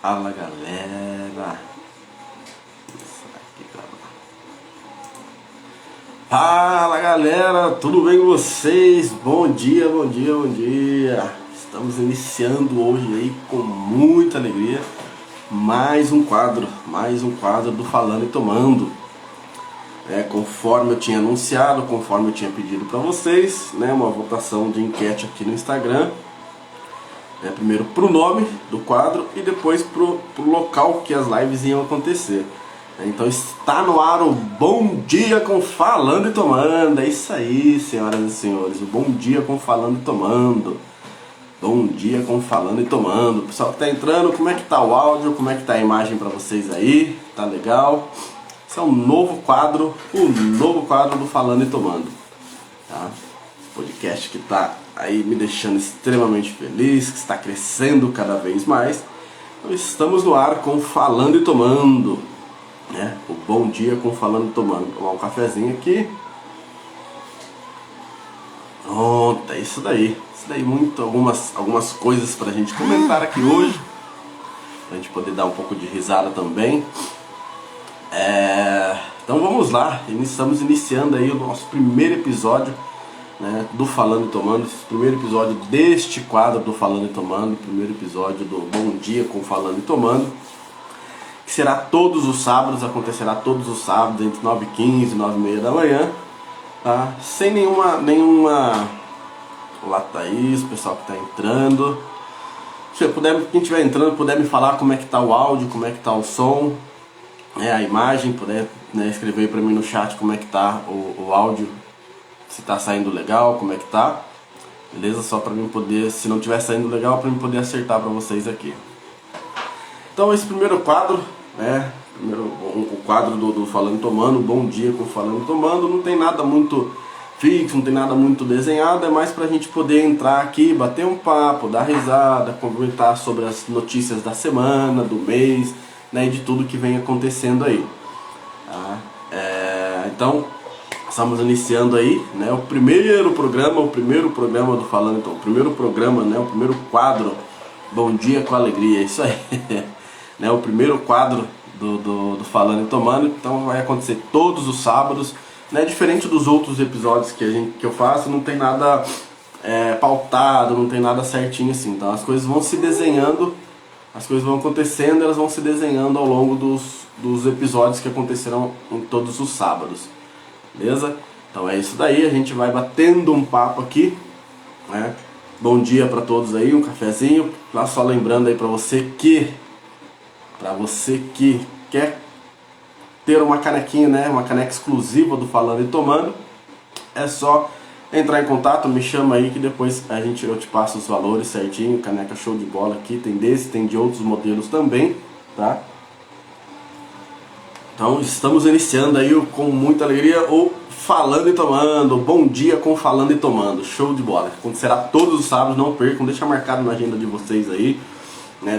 Fala galera, fala galera, tudo bem com vocês? Bom dia, bom dia, bom dia. Estamos iniciando hoje aí com muita alegria mais um quadro do Falando e Tomando. Conforme eu tinha anunciado, conforme eu tinha pedido para vocês, uma votação de enquete aqui no Instagram. Primeiro pro nome do quadro e depois pro local que as lives iam acontecer. Então está no ar o Bom Dia com Falando e Tomando. É isso aí, senhoras e senhores, o Bom Dia com Falando e Tomando. Bom dia com Falando e Tomando. Pessoal que está entrando, como é que tá o áudio, como é que tá a imagem para vocês aí? Tá legal? Esse é um novo quadro, o novo quadro do Falando e Tomando, tá? Podcast que está aí me deixando extremamente feliz, que está crescendo cada vez mais. Então, estamos no ar com Falando e Tomando, o Bom Dia com Falando e Tomando. Vou tomar um cafezinho aqui. Pronto, é isso daí. Algumas coisas para a gente comentar aqui hoje, para a gente poder dar um pouco de risada também. Então vamos lá, estamos iniciando aí o nosso primeiro episódio do Falando e Tomando, esse primeiro episódio deste quadro do Falando e Tomando, primeiro episódio do Bom Dia com Falando e Tomando, que será todos os sábados, acontecerá todos os sábados entre 9h15 e 9h30 da manhã, tá? Sem nenhuma... Olá Thaís, o pessoal que está entrando. Quem estiver entrando puder me falar como é que está o áudio, como é que está o som, a imagem, puder escrever para mim no chat como é que está o áudio, se tá saindo legal, como é que tá, beleza? Só para mim poder, se não tiver saindo legal, para mim poder acertar para vocês aqui. Então esse primeiro quadro, o quadro do Falando e Tomando, Bom Dia com Falando e Tomando, não tem nada muito fixo, não tem nada muito desenhado, é mais pra gente poder entrar aqui, bater um papo, dar risada, comentar sobre as notícias da semana, do mês, e de tudo que vem acontecendo aí, tá? Então estamos iniciando aí, o primeiro programa do Falando, então, o primeiro programa, o primeiro quadro, Bom Dia com Alegria, é isso aí, o primeiro quadro do Falando e Tomando. Então vai acontecer todos os sábados, diferente dos outros episódios que eu faço, não tem nada pautado, não tem nada certinho assim, então as coisas vão se desenhando, as coisas vão acontecendo, elas vão se desenhando ao longo dos episódios que acontecerão em todos os sábados. Beleza? Então é isso daí, a gente vai batendo um papo aqui, Bom dia para todos aí, um cafezinho. Lá só lembrando aí para você que quer ter uma canequinha, uma caneca exclusiva do Falando e Tomando, é só entrar em contato, me chama aí que depois eu te passo os valores certinho. Caneca show de bola aqui, tem desse, tem de outros modelos também, tá? Então estamos iniciando aí com muita alegria o Falando e Tomando, Bom Dia com Falando e Tomando, show de bola. Acontecerá todos os sábados, não percam, deixa marcado na agenda de vocês aí,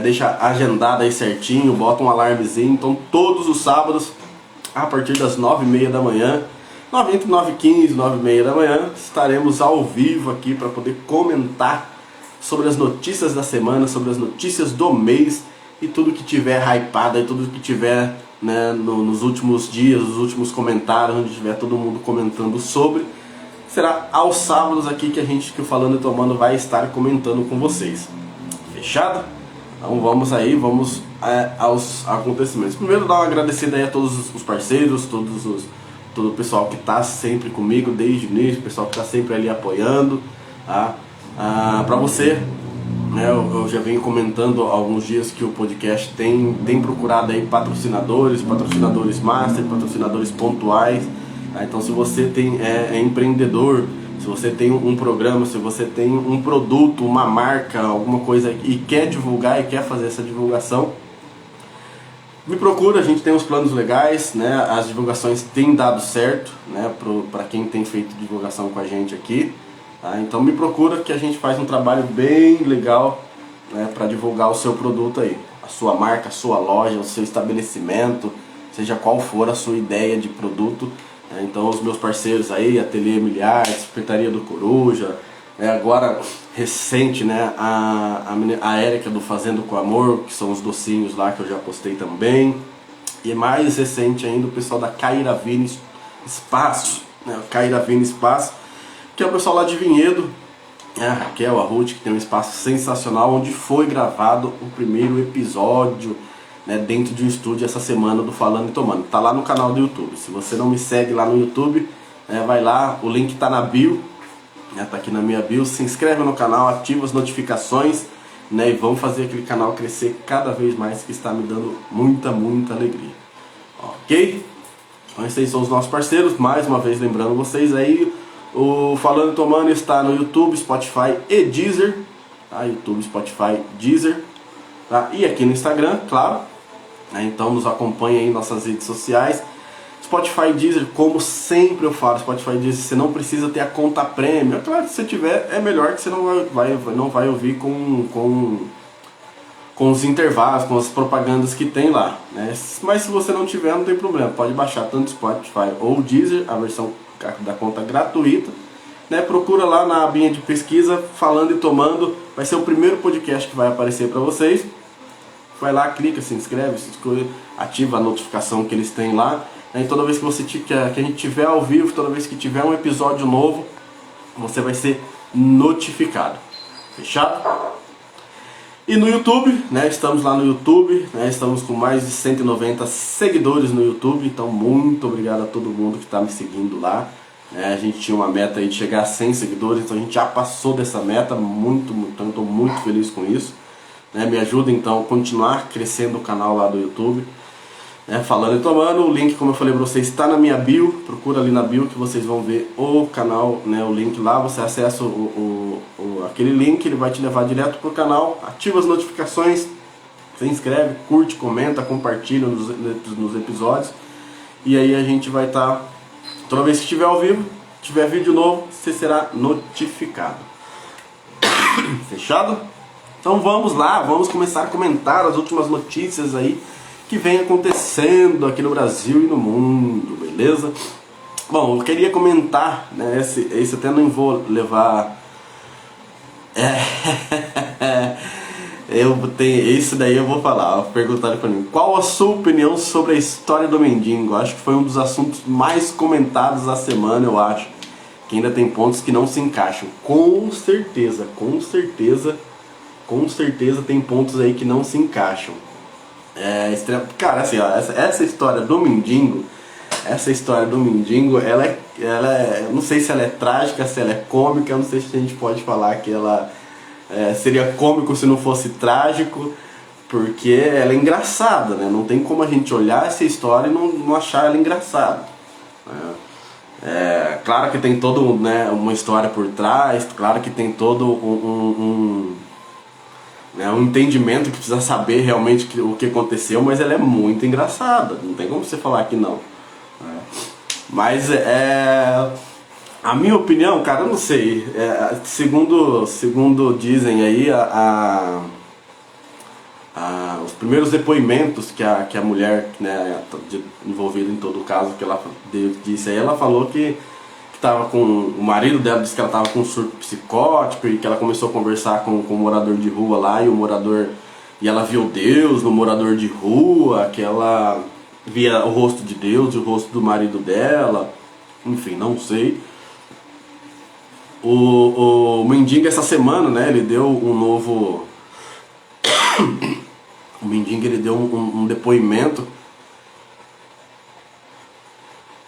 deixa agendado aí certinho, bota um alarmezinho. Então todos os sábados, a partir das 9h30 da manhã, entre 9h15 e 9h30 da manhã, estaremos ao vivo aqui para poder comentar sobre as notícias da semana, sobre as notícias do mês e tudo que tiver hypado e tudo que tiver nos últimos dias, os últimos comentários, onde tiver todo mundo comentando sobre. Será aos sábados aqui que o Falando e Tomando vai estar comentando com vocês. Fechado? Então vamos aos acontecimentos. Primeiro dar uma agradecida aí a todos os parceiros, todo o pessoal que está sempre comigo desde o início, o pessoal que está sempre ali apoiando, tá? Para você, eu já venho comentando há alguns dias que o podcast tem procurado aí patrocinadores master, patrocinadores pontuais, tá? Então se você é empreendedor, se você tem um programa, se você tem um produto, uma marca, alguma coisa e quer divulgar e quer fazer essa divulgação, me procura, a gente tem uns planos legais, as divulgações têm dado certo, para quem tem feito divulgação com a gente aqui, tá? Então me procura que a gente faz um trabalho bem legal, para divulgar o seu produto aí, a sua marca, a sua loja, o seu estabelecimento, seja qual for a sua ideia de produto. Então os meus parceiros aí, Ateliê Milhares, Secretaria do Coruja, agora recente, né, a Érica do Fazendo com Amor, que são os docinhos lá que eu já postei também. E mais recente ainda o pessoal da Cairavini Espaço, né, Cairavini Espaço, que é o pessoal lá de Vinhedo, a Raquel, a Ruth, que tem um espaço sensacional onde foi gravado o primeiro episódio, né, dentro de um estúdio essa semana do Falando e Tomando. Tá lá no canal do YouTube. Se você não me segue lá no YouTube, vai lá, o link tá na bio, né, tá aqui na minha bio. Se inscreve no canal, ativa as notificações, né, e vamos fazer aquele canal crescer cada vez mais, que está me dando muita alegria. Ok? Então esses são os nossos parceiros. Mais uma vez lembrando vocês aí, o Falando e Tomando está no YouTube, Spotify e Deezer, tá? YouTube, Spotify, Deezer, tá? E aqui no Instagram, claro. Então nos acompanhe aí em nossas redes sociais. Spotify, Deezer, como sempre eu falo, Spotify, Deezer, você não precisa ter a conta premium. É claro que se você tiver, é melhor, que você não vai ouvir com os intervalos, com as propagandas que tem lá, né? Mas se você não tiver, não tem problema, pode baixar tanto Spotify ou Deezer, a versão da conta gratuita, né? Procura lá na abinha de pesquisa, Falando e Tomando, vai ser o primeiro podcast que vai aparecer para vocês. Vai lá, clica, se inscreve, ativa a notificação que eles têm lá, né? E toda vez que a gente tiver ao vivo, toda vez que tiver um episódio novo, você vai ser notificado. Fechado? E no YouTube, né? Estamos lá no YouTube, né? Estamos com mais de 190 seguidores no YouTube, então muito obrigado a todo mundo que está me seguindo lá. A gente tinha uma meta aí de chegar a 100 seguidores, então a gente já passou dessa meta, então estou muito feliz com isso. Me ajuda então a continuar crescendo o canal lá do YouTube, Falando e Tomando. O link, como eu falei para vocês, está na minha bio. Procura ali na bio que vocês vão ver o canal, né, o link lá. Você acessa aquele link, ele vai te levar direto para o canal. Ativa as notificações, se inscreve, curte, comenta, compartilha nos episódios. E aí a gente vai estar, toda vez que estiver ao vivo, tiver vídeo novo, você será notificado. Fechado? Então vamos lá, vamos começar a comentar as últimas notícias aí que vem acontecendo aqui no Brasil e no mundo, beleza? Bom, eu queria comentar, né, esse até não vou levar... Isso daí eu vou falar, perguntaram pra mim, qual a sua opinião sobre a história do mendigo? Acho que foi um dos assuntos mais comentados da semana, eu acho, que ainda tem pontos que não se encaixam, com certeza tem pontos aí que não se encaixam. Cara, assim, ó, essa história do mendigo, ela é, não sei se ela é trágica, se ela é cômica, eu não sei se a gente pode falar que ela seria cômico se não fosse trágico, porque ela é engraçada, né? Não tem como a gente olhar essa história e não achar ela engraçada. Claro que tem toda, né, uma história por trás, claro que tem todo um entendimento que precisa saber realmente o que aconteceu, mas ela é muito engraçada, não tem como você falar que não. Mas a minha opinião, cara, eu não sei, segundo dizem aí, os primeiros depoimentos que a mulher, né, envolvida em todo o caso que ela disse aí, ela falou que estava com o marido dela, disse que ela estava com um surto psicótico e que ela começou a conversar com um morador de rua lá, e ela viu Deus no morador de rua, que ela via o rosto de Deus e o rosto do marido dela, enfim, não sei. O mendigo essa semana, né, ele deu um novo... O mendigo, ele deu um depoimento.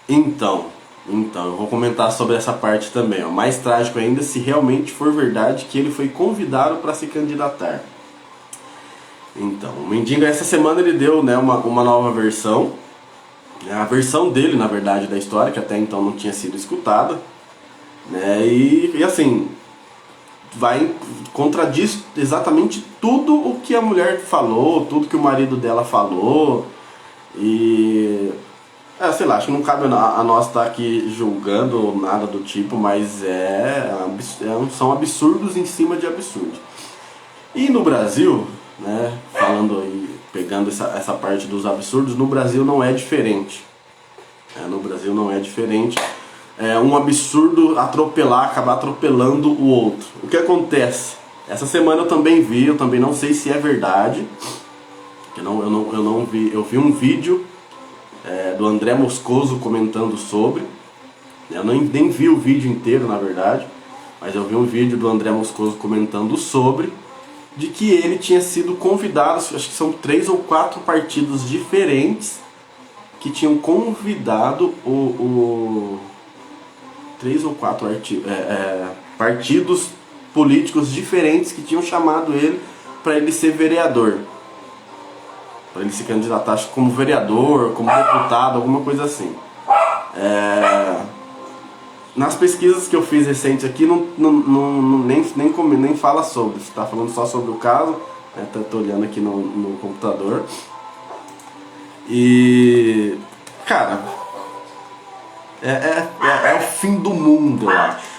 Então, eu vou comentar sobre essa parte também. O mais trágico ainda, se realmente for verdade que ele foi convidado para se candidatar. Então, o mendigo essa semana ele deu, né, uma nova versão. A versão dele, na verdade, da história, que até então não tinha sido escutada, né, e assim, contradiz exatamente tudo o que a mulher falou, tudo que o marido dela falou. E sei lá, acho que não cabe a nós estar aqui julgando nada do tipo, mas são absurdos em cima de absurdos. E no Brasil, né, falando aí, pegando essa parte dos absurdos, no Brasil não é diferente. No Brasil não é diferente. um absurdo acabar atropelando o outro. O que acontece? Essa semana eu também não sei se é verdade, eu não vi, eu vi um vídeo do André Moscoso comentando sobre, eu nem vi o vídeo inteiro na verdade, mas eu vi um vídeo do André Moscoso comentando sobre, de que ele tinha sido convidado, acho que são 3 ou 4 partidos diferentes que tinham convidado 3 ou 4 partidos políticos diferentes que tinham chamado ele para ele ser vereador, para ele se candidatar, acho que como vereador, como deputado, alguma coisa assim. Nas pesquisas que eu fiz recentes aqui, nem fala sobre, você está falando só sobre o caso, tô olhando aqui no computador. E, cara, é o fim do mundo, eu acho.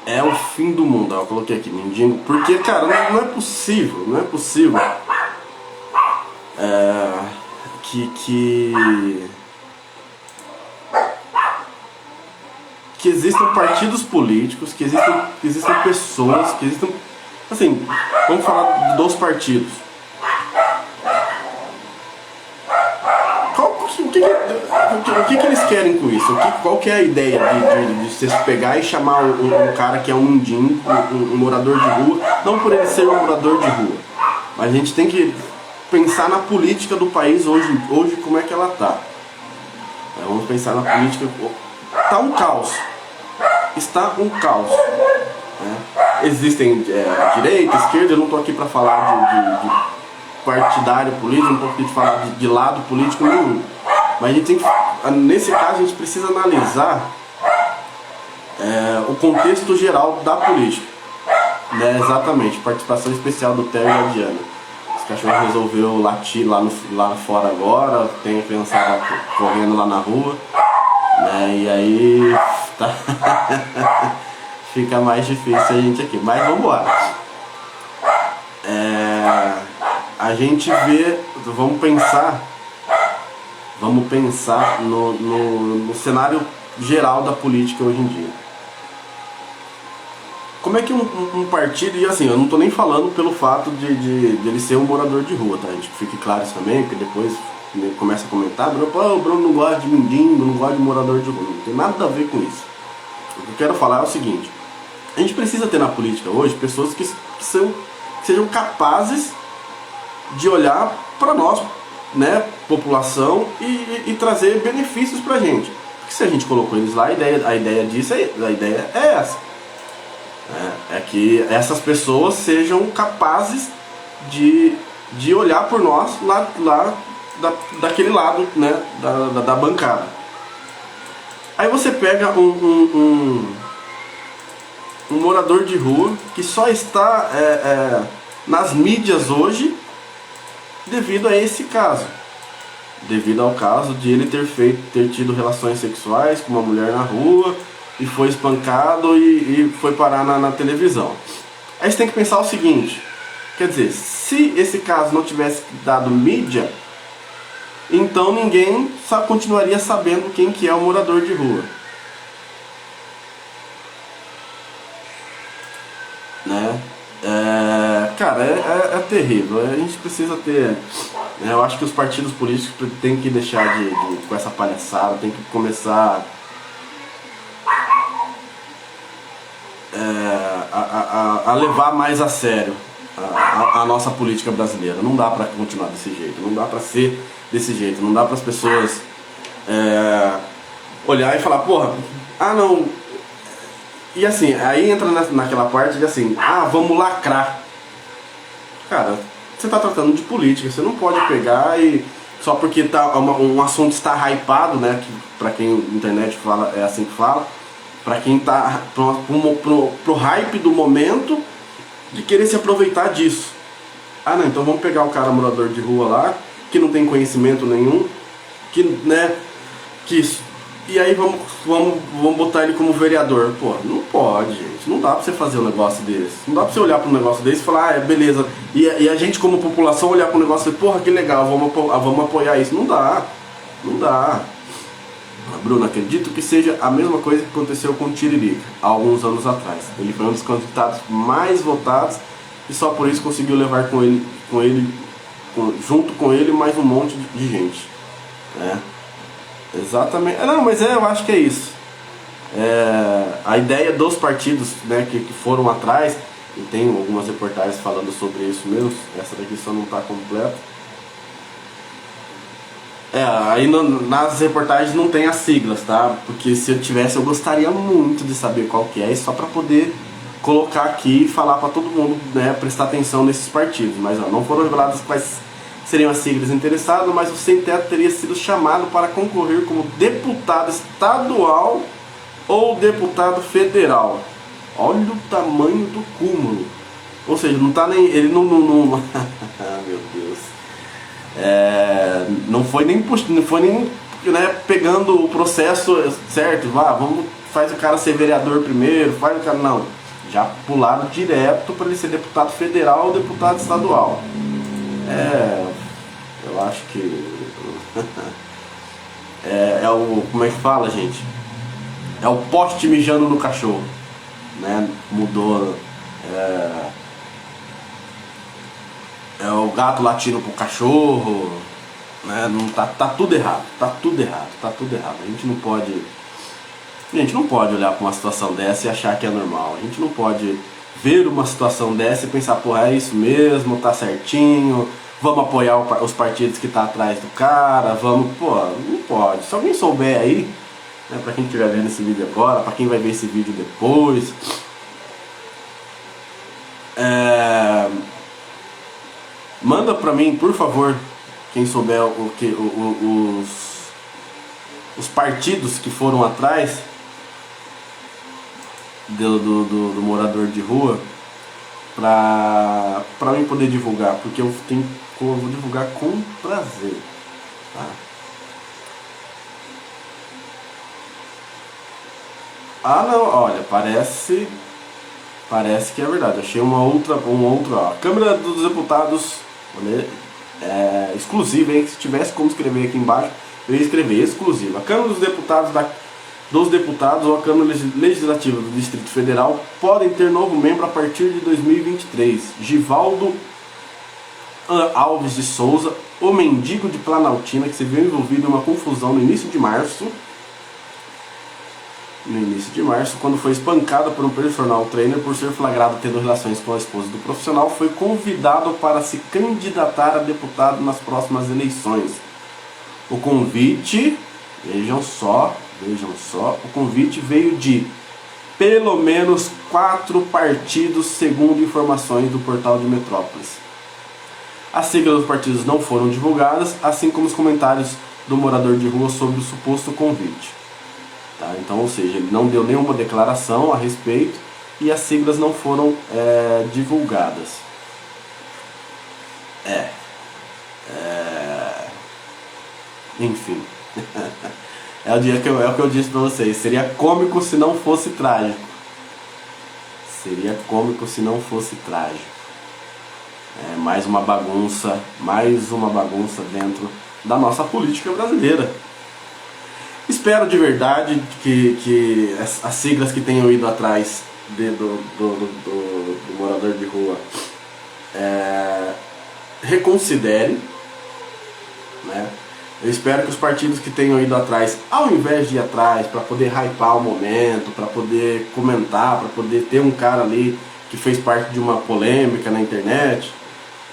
É o fim do mundo, eu coloquei aqui, mendigo, porque, cara, não é possível, que existam partidos políticos, que existam pessoas, que existam, assim, vamos falar dos partidos. O que eles querem com isso? Qual que é a ideia de você pegar e chamar um cara que é um mendigo, um morador de rua, não por ele ser um morador de rua, mas a gente tem que pensar na política do país hoje como é que ela tá. Vamos pensar na política. Está um caos. Existem direita, esquerda, eu não estou aqui para falar de partidário político, não estou aqui de falar de lado político nenhum. Mas a gente tem que, nesse caso, a gente precisa analisar o contexto geral da política. Exatamente, participação especial do Theo e da Diana. Esse cachorro resolveu latir lá fora agora, tem a criançada correndo lá na rua, e aí fica mais difícil a gente aqui, mas vamos embora. A gente vê, vamos pensar no cenário geral da política hoje em dia. Como é que um partido, e assim, eu não estou nem falando pelo fato de ele ser um morador de rua, tá? A gente fique claro isso também, porque depois começa a comentar, o Bruno não gosta de mendigo, não gosta de morador de rua, não tem nada a ver com isso. O que eu quero falar é o seguinte: a gente precisa ter na política hoje pessoas que sejam capazes de olhar para nós, população, e trazer benefícios pra gente. Porque se a gente colocou eles lá, a ideia é essa. É que essas pessoas sejam capazes de olhar por nós lá daquele lado, da bancada. Aí você pega um morador de rua que só está nas mídias hoje devido a esse caso, devido ao caso de ele ter tido relações sexuais com uma mulher na rua e foi espancado e foi parar na televisão. Aí você tem que pensar o seguinte, quer dizer, se esse caso não tivesse dado mídia, então ninguém continuaria sabendo quem que é o morador de rua, cara, é terrível. A gente precisa ter, eu acho que os partidos políticos têm que deixar com essa palhaçada, tem que começar a levar mais a sério a nossa política brasileira. Não dá pra continuar desse jeito, não dá pra ser desse jeito, não dá para as pessoas olhar e falar, porra, não. E assim, aí entra naquela parte de assim, vamos lacrar. Cara, você está tratando de política, você não pode pegar e só porque um assunto está hypado, que para quem na internet fala, é assim que fala, para quem está pro hype do momento, de querer se aproveitar disso. Não, então vamos pegar o cara morador de rua lá, que não tem conhecimento nenhum, que E aí vamos botar ele como vereador. Pô, não pode, gente. Não dá pra você fazer um negócio desse. Não dá pra você olhar pra um negócio desse e falar, beleza. E a gente como população olhar pra um negócio e porra, que legal, vamos apoiar isso. Não dá. Não dá. Bruno, acredito que seja a mesma coisa que aconteceu com o Tiririca, há alguns anos atrás. Ele foi um dos candidatos mais votados e só por isso conseguiu levar junto com ele mais um monte de gente. Exatamente. Não, mas eu acho que é isso. A ideia dos partidos, né, que foram atrás, e tem algumas reportagens falando sobre isso mesmo, essa daqui só não está completa. Aí nas reportagens não tem as siglas, tá? Porque se eu tivesse, eu gostaria muito de saber qual que é, só para poder colocar aqui e falar para todo mundo, né, prestar atenção nesses partidos. Mas não foram reveladas quais seriam as siglas interessadas, mas o Sem Teto teria sido chamado para concorrer como deputado estadual ou deputado federal. Olha o tamanho do cúmulo. Ou seja, não tá nem. Ele não. Meu Deus. Não foi nem né, pegando o processo certo. Faz o cara ser vereador primeiro, faz o cara. Não. Já pularam direto para ele ser deputado federal ou deputado estadual. Eu acho que como é que fala, gente? É o poste mijando no cachorro, né? Mudou. É o gato latindo pro cachorro, né? Não tá tudo errado, tá tudo errado. A gente não pode olhar para uma situação dessa e achar que é normal. A gente não pode ver uma situação dessa e pensar, porra, é isso mesmo, tá certinho, vamos apoiar os partidos que tá atrás do cara, não pode. Se alguém souber aí, né, pra quem estiver vendo esse vídeo agora, pra quem vai ver esse vídeo depois, manda pra mim, por favor, quem souber os partidos que foram atrás do morador de rua, pra mim poder divulgar, porque eu vou divulgar com prazer, tá? Não, olha, parece que é verdade. Achei um outro, ó. Câmara dos Deputados, exclusiva, hein? Se tivesse como escrever aqui embaixo, eu ia escrever exclusiva. A Câmara dos Deputados ou a Câmara Legislativa do Distrito Federal podem ter novo membro a partir de 2023. Givaldo Alves de Souza, o mendigo de Planaltina, que se viu envolvido em uma confusão no início de março, quando foi espancado por um personal trainer por ser flagrado tendo relações com a esposa do profissional, foi convidado para se candidatar a deputado nas próximas eleições. O convite, vejam só, o convite veio de pelo menos 4 partidos, segundo informações do portal de Metrópolis. As siglas dos partidos não foram divulgadas, assim como os comentários do morador de rua sobre o suposto convite. Tá? Então, ou seja, ele não deu nenhuma declaração a respeito e as siglas não foram divulgadas. Enfim. É o que eu disse pra vocês. Seria cômico se não fosse trágico. Mais uma bagunça dentro da nossa política brasileira. Espero de verdade que as siglas que tenham ido atrás do morador de rua reconsiderem, né? Eu espero que os partidos que tenham ido atrás, ao invés de ir atrás para poder hypar o momento, para poder comentar, para poder ter um cara ali que fez parte de uma polêmica na internet,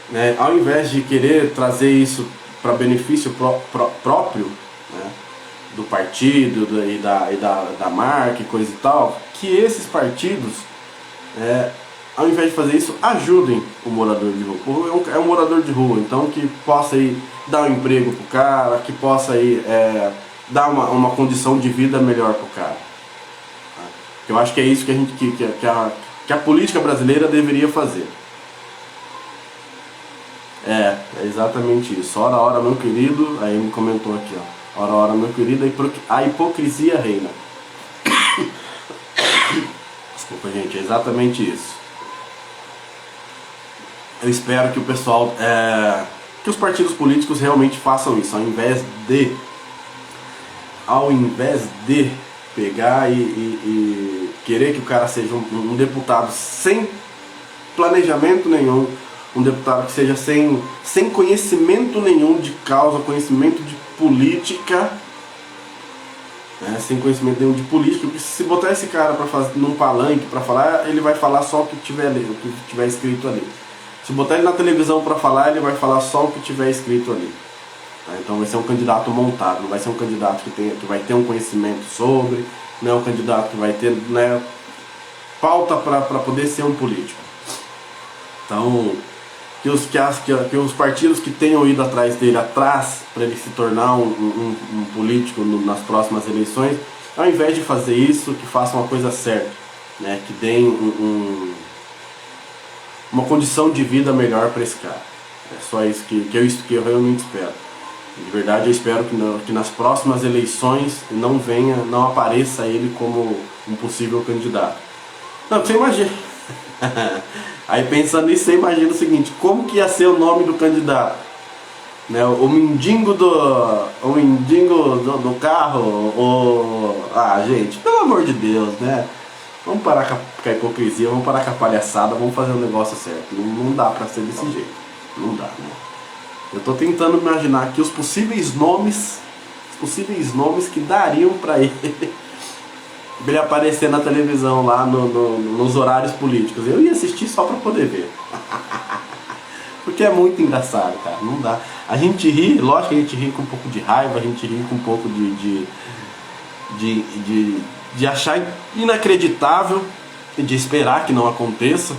né, ao invés de querer trazer isso para benefício próprio, né, do partido e da marca e coisa e tal, que esses partidos, ao invés de fazer isso, ajudem o morador de rua. É um morador de rua, então que possa ir dar um emprego pro cara, que possa ir dar uma condição de vida melhor pro cara. Eu acho que é isso que a política brasileira deveria fazer. É exatamente isso. Ora, meu querido, aí me comentou aqui, ó. Ora, ora, meu querido, a hipocrisia reina. Desculpa, gente, é exatamente isso. Eu espero que o pessoal, que os partidos políticos realmente façam isso, ao invés de pegar e querer que o cara seja um deputado sem planejamento nenhum, um deputado que seja sem conhecimento nenhum de causa, conhecimento de política, né, sem conhecimento nenhum de política, porque se botar esse cara para fazer num palanque para falar, ele vai falar só o que tiver escrito ali. Se botar ele na televisão para falar, ele vai falar só o que tiver escrito ali. Então vai ser um candidato montado, não vai ser um candidato que vai ter um conhecimento sobre, não é um candidato que vai ter, né, pauta para poder ser um político. Então, que os partidos que tenham ido atrás dele, para ele se tornar um político nas próximas eleições, ao invés de fazer isso, que façam uma coisa certa, né, que deem uma condição de vida melhor para esse cara. É só isso que eu realmente espero. De verdade, eu espero que nas próximas eleições não apareça ele como um possível candidato. Não, você imagina. Aí pensando nisso, você imagina o seguinte: como que ia ser o nome do candidato? Né, o mendigo do carro? Gente, pelo amor de Deus, né? Vamos parar com a hipocrisia, vamos parar com a palhaçada, vamos fazer o negócio certo. Não dá pra ser desse jeito. Não dá, né? Eu tô tentando imaginar aqui os possíveis nomes que dariam pra ele aparecer na televisão lá nos horários políticos. Eu ia assistir só pra poder ver. Porque é muito engraçado, cara. Não dá. A gente ri, lógico que a gente ri com um pouco de raiva, a gente ri com um pouco de achar inacreditável e de esperar que não aconteça,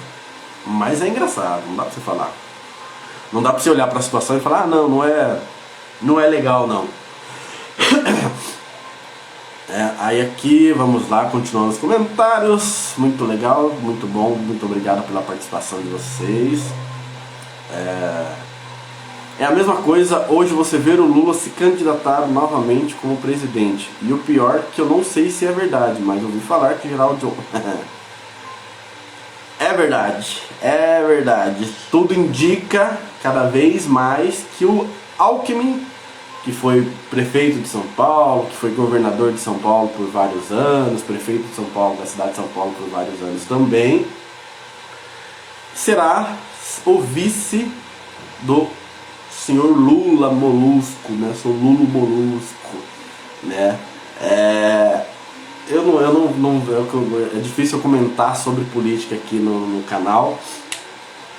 mas é engraçado, não dá pra você falar. Não dá pra você olhar pra situação e falar, não é legal não. Aí aqui, vamos lá, continuando os comentários. Muito legal, muito bom, muito obrigado pela participação de vocês. É a mesma coisa hoje você ver o Lula se candidatar novamente como presidente. E o pior que eu não sei se é verdade, mas ouvi falar que Geraldo é verdade. Tudo indica cada vez mais que o Alckmin, que foi prefeito de São Paulo, que foi governador de São Paulo por vários anos, prefeito de São Paulo, da cidade de São Paulo por vários anos também, será o vice do senhor Lula Molusco, né? Sou Lula Molusco, né? É difícil eu comentar sobre política aqui no canal,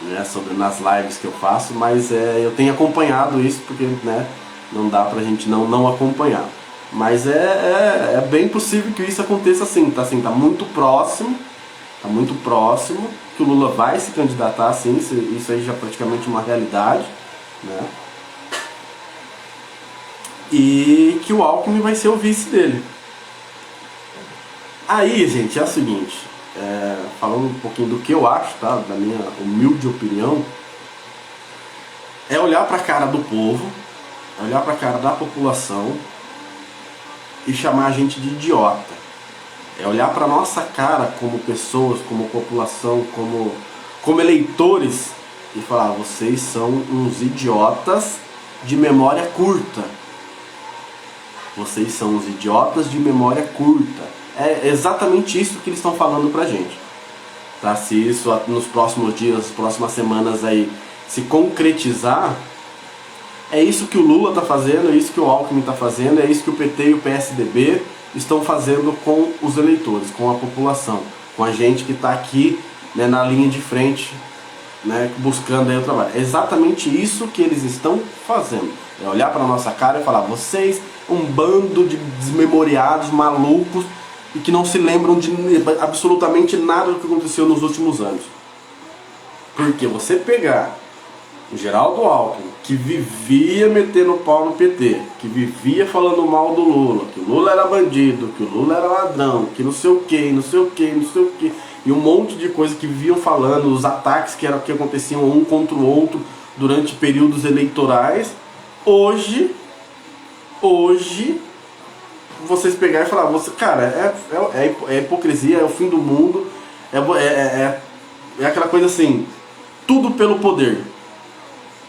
né? Nas lives que eu faço, mas eu tenho acompanhado isso porque, né, não dá pra gente não acompanhar. Mas é bem possível que isso aconteça assim, tá muito próximo que o Lula vai se candidatar assim, isso aí já é praticamente uma realidade, né? E que o Alckmin vai ser o vice dele. Aí, gente, é o seguinte, falando um pouquinho do que eu acho, tá? Da minha humilde opinião, é olhar pra cara do povo, olhar pra cara da população e chamar a gente de idiota. É olhar pra nossa cara como pessoas, como população, como eleitores e falar, vocês são uns idiotas de memória curta. Vocês são uns idiotas de memória curta. É exatamente isso que eles estão falando pra gente. Tá? Se isso nos próximos dias, nas próximas semanas aí se concretizar, é isso que o Lula tá fazendo, é isso que o Alckmin tá fazendo, é isso que o PT e o PSDB estão fazendo com os eleitores, com a população, com a gente que está aqui, né, na linha de frente, né, buscando aí o trabalho. É exatamente isso que eles estão fazendo. É olhar para nossa cara e falar, vocês, um bando de desmemoriados, malucos, e que não se lembram de absolutamente nada do que aconteceu nos últimos anos. Porque você pegar o Geraldo Alckmin, que vivia metendo pau no PT, que vivia falando mal do Lula, que o Lula era bandido, que o Lula era ladrão, que não sei o que, e um monte de coisa que viviam falando, os ataques que aconteciam um contra o outro durante períodos eleitorais. Hoje hoje vocês pegarem e falar, você, cara, é hipocrisia, é o fim do mundo, é aquela coisa assim, tudo pelo poder.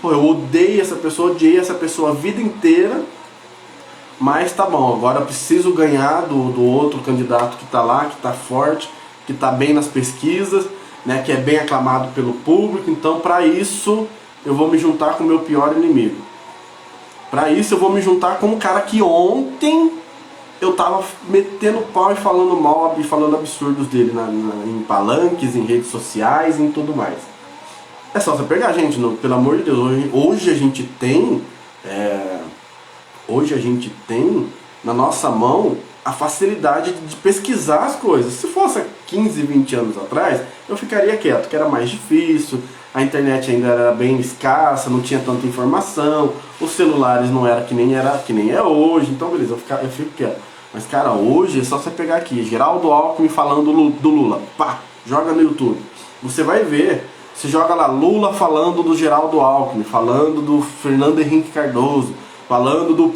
Pô, eu odeio essa pessoa, odiei essa pessoa a vida inteira, mas tá bom, agora eu preciso ganhar do outro candidato que tá lá, que tá forte, que tá bem nas pesquisas, né, que é bem aclamado pelo público, então para isso eu vou me juntar com o meu pior inimigo. Para isso eu vou me juntar com um cara que ontem eu tava metendo pau e falando mal e falando absurdos dele em palanques, em redes sociais e em tudo mais. É só você pegar, gente, pelo amor de Deus, hoje a gente tem na nossa mão a facilidade de pesquisar as coisas. Se fosse 15, 20 anos atrás, eu ficaria quieto, que era mais difícil, a internet ainda era bem escassa, não tinha tanta informação, os celulares não era que nem é hoje, então beleza, eu fico quieto. Mas cara, hoje é só você pegar aqui, Geraldo Alckmin falando do Lula, pá, joga no YouTube, você vai ver. Você joga lá Lula falando do Geraldo Alckmin, falando do Fernando Henrique Cardoso, falando do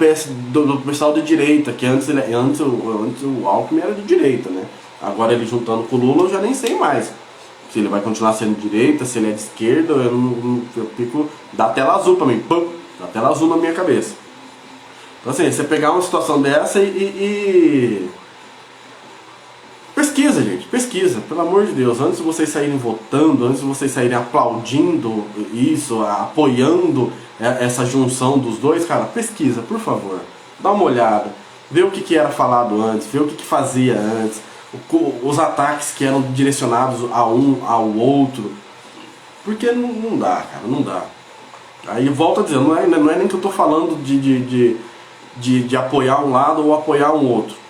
pessoal de direita, que antes o Alckmin era de direita, né? Agora ele juntando com o Lula eu já nem sei mais. Se ele vai continuar sendo de direita, se ele é de esquerda, eu fico... Dá tela azul pra mim, pum, dá tela azul na minha cabeça. Então assim, você pegar uma situação dessa e pesquisa, gente, pesquisa, pelo amor de Deus, antes de vocês saírem votando, antes de vocês saírem aplaudindo isso, apoiando essa junção dos dois, cara, pesquisa, por favor, dá uma olhada, vê o que era falado antes, vê o que fazia antes, os ataques que eram direcionados a um ao outro, porque não dá, cara, não dá. Aí volto a dizer, não é nem que eu tô falando de apoiar um lado ou apoiar um outro.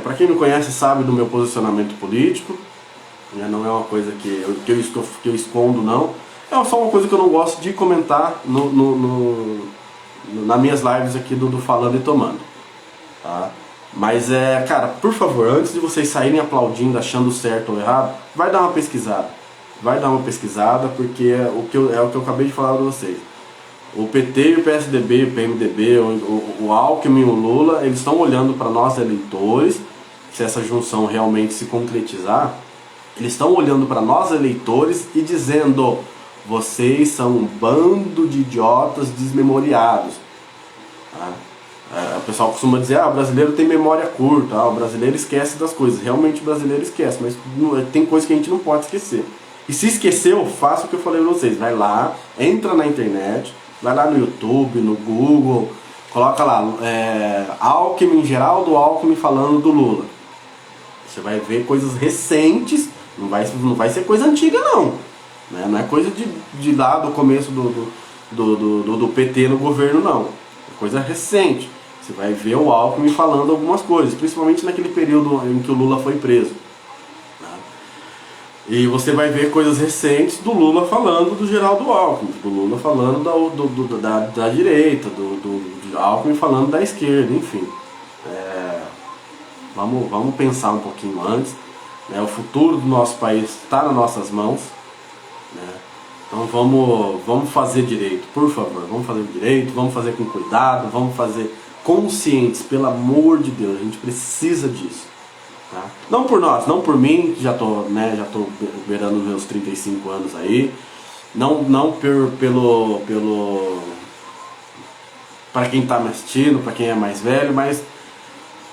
Para quem me conhece sabe do meu posicionamento político, não é uma coisa que eu escondo, não. É só uma coisa que eu não gosto de comentar nas minhas lives aqui do Falando e Tomando. Tá? Mas cara, por favor, antes de vocês saírem aplaudindo, achando certo ou errado, vai dar uma pesquisada. Vai dar uma pesquisada, porque é o que eu acabei de falar para vocês. O PT, o PSDB, o PMDB, o Alckmin e o Lula, eles estão olhando para nós eleitores, se essa junção realmente se concretizar, eles estão olhando para nós eleitores e dizendo: vocês são um bando de idiotas desmemoriados. Tá? O pessoal costuma dizer, o brasileiro tem memória curta, o brasileiro esquece das coisas. Realmente o brasileiro esquece, mas tem coisas que a gente não pode esquecer. E se esqueceu, faça o que eu falei para vocês, vai lá, entra na internet, vai lá no YouTube, no Google, coloca lá, Alckmin, Geraldo Alckmin falando do Lula. Você vai ver coisas recentes, não vai ser coisa antiga não. Né? Não é coisa de lá do começo do PT no governo não. É coisa recente. Você vai ver o Alckmin falando algumas coisas, principalmente naquele período em que o Lula foi preso. E você vai ver coisas recentes do Lula falando do Geraldo Alckmin, do Lula falando da direita, do Alckmin falando da esquerda, enfim. Vamos pensar um pouquinho antes. Né? O futuro do nosso país está nas nossas mãos. Né? Então vamos fazer direito, por favor. Vamos fazer direito, vamos fazer com cuidado, vamos fazer conscientes, pelo amor de Deus, a gente precisa disso. Tá? Não por nós, não por mim, que já tô beirando meus 35 anos aí, não para quem tá me assistindo, para quem é mais velho, mas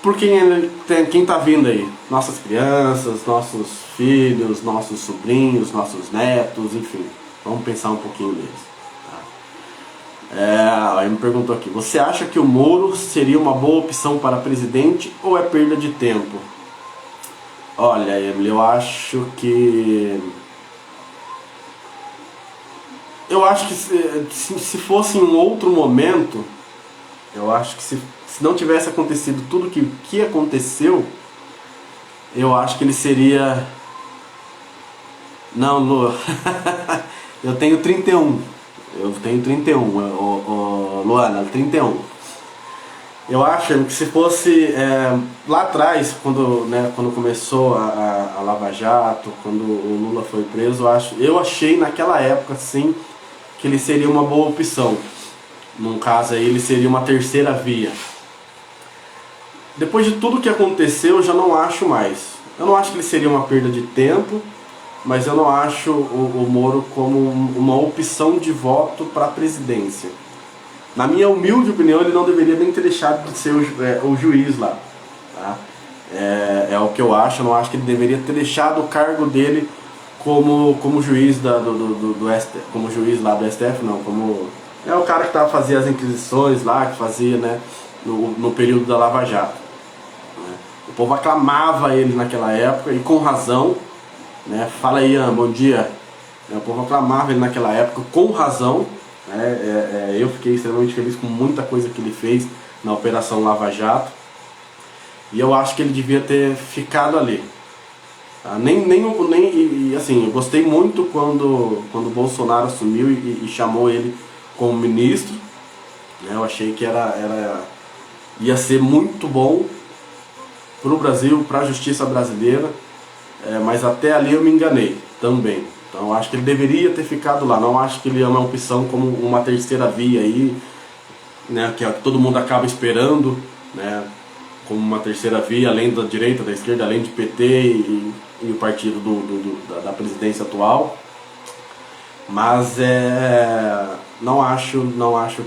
por quem tá vindo aí, nossas crianças, nossos filhos, nossos sobrinhos, nossos netos, enfim, vamos pensar um pouquinho neles. Tá? Aí me perguntou aqui, você acha que o Moro seria uma boa opção para presidente ou é perda de tempo? Olha, Emily, eu acho que se fosse em um outro momento, eu acho que se não tivesse acontecido tudo que aconteceu, eu acho que ele seria... Não, Lu, eu tenho 31. Luana, 31. Eu acho que se fosse lá atrás, quando começou a Lava Jato, quando o Lula foi preso, eu achei naquela época sim que ele seria uma boa opção. num caso aí ele seria uma terceira via. Depois de tudo que aconteceu, eu já não acho mais. Eu não acho que ele seria uma perda de tempo, mas eu não acho o Moro como uma opção de voto para a presidência. Na minha humilde opinião, ele não deveria nem ter deixado de ser o juiz lá. Tá? É o que eu acho. Eu não acho que ele deveria ter deixado o cargo dele como juiz do STF, como juiz lá do STF, não, como o cara que fazia as inquisições lá, que fazia, né, no período da Lava Jato. Né? O povo aclamava ele naquela época, e com razão, né? Fala aí, Ian, bom dia. O povo aclamava ele naquela época, com razão. Eu fiquei extremamente feliz com muita coisa que ele fez na Operação Lava Jato, e eu acho que ele devia ter ficado ali. Assim, eu gostei muito quando o Bolsonaro assumiu e chamou ele como ministro, né? Eu achei que ia ser muito bom para o Brasil, para a justiça brasileira, mas até ali eu me enganei também. Então eu acho que ele deveria ter ficado lá. Não acho que ele é uma opção como uma terceira via aí, né, que todo mundo acaba esperando, né, como uma terceira via, além da direita, da esquerda, além de PT e o partido da presidência atual. Mas não acho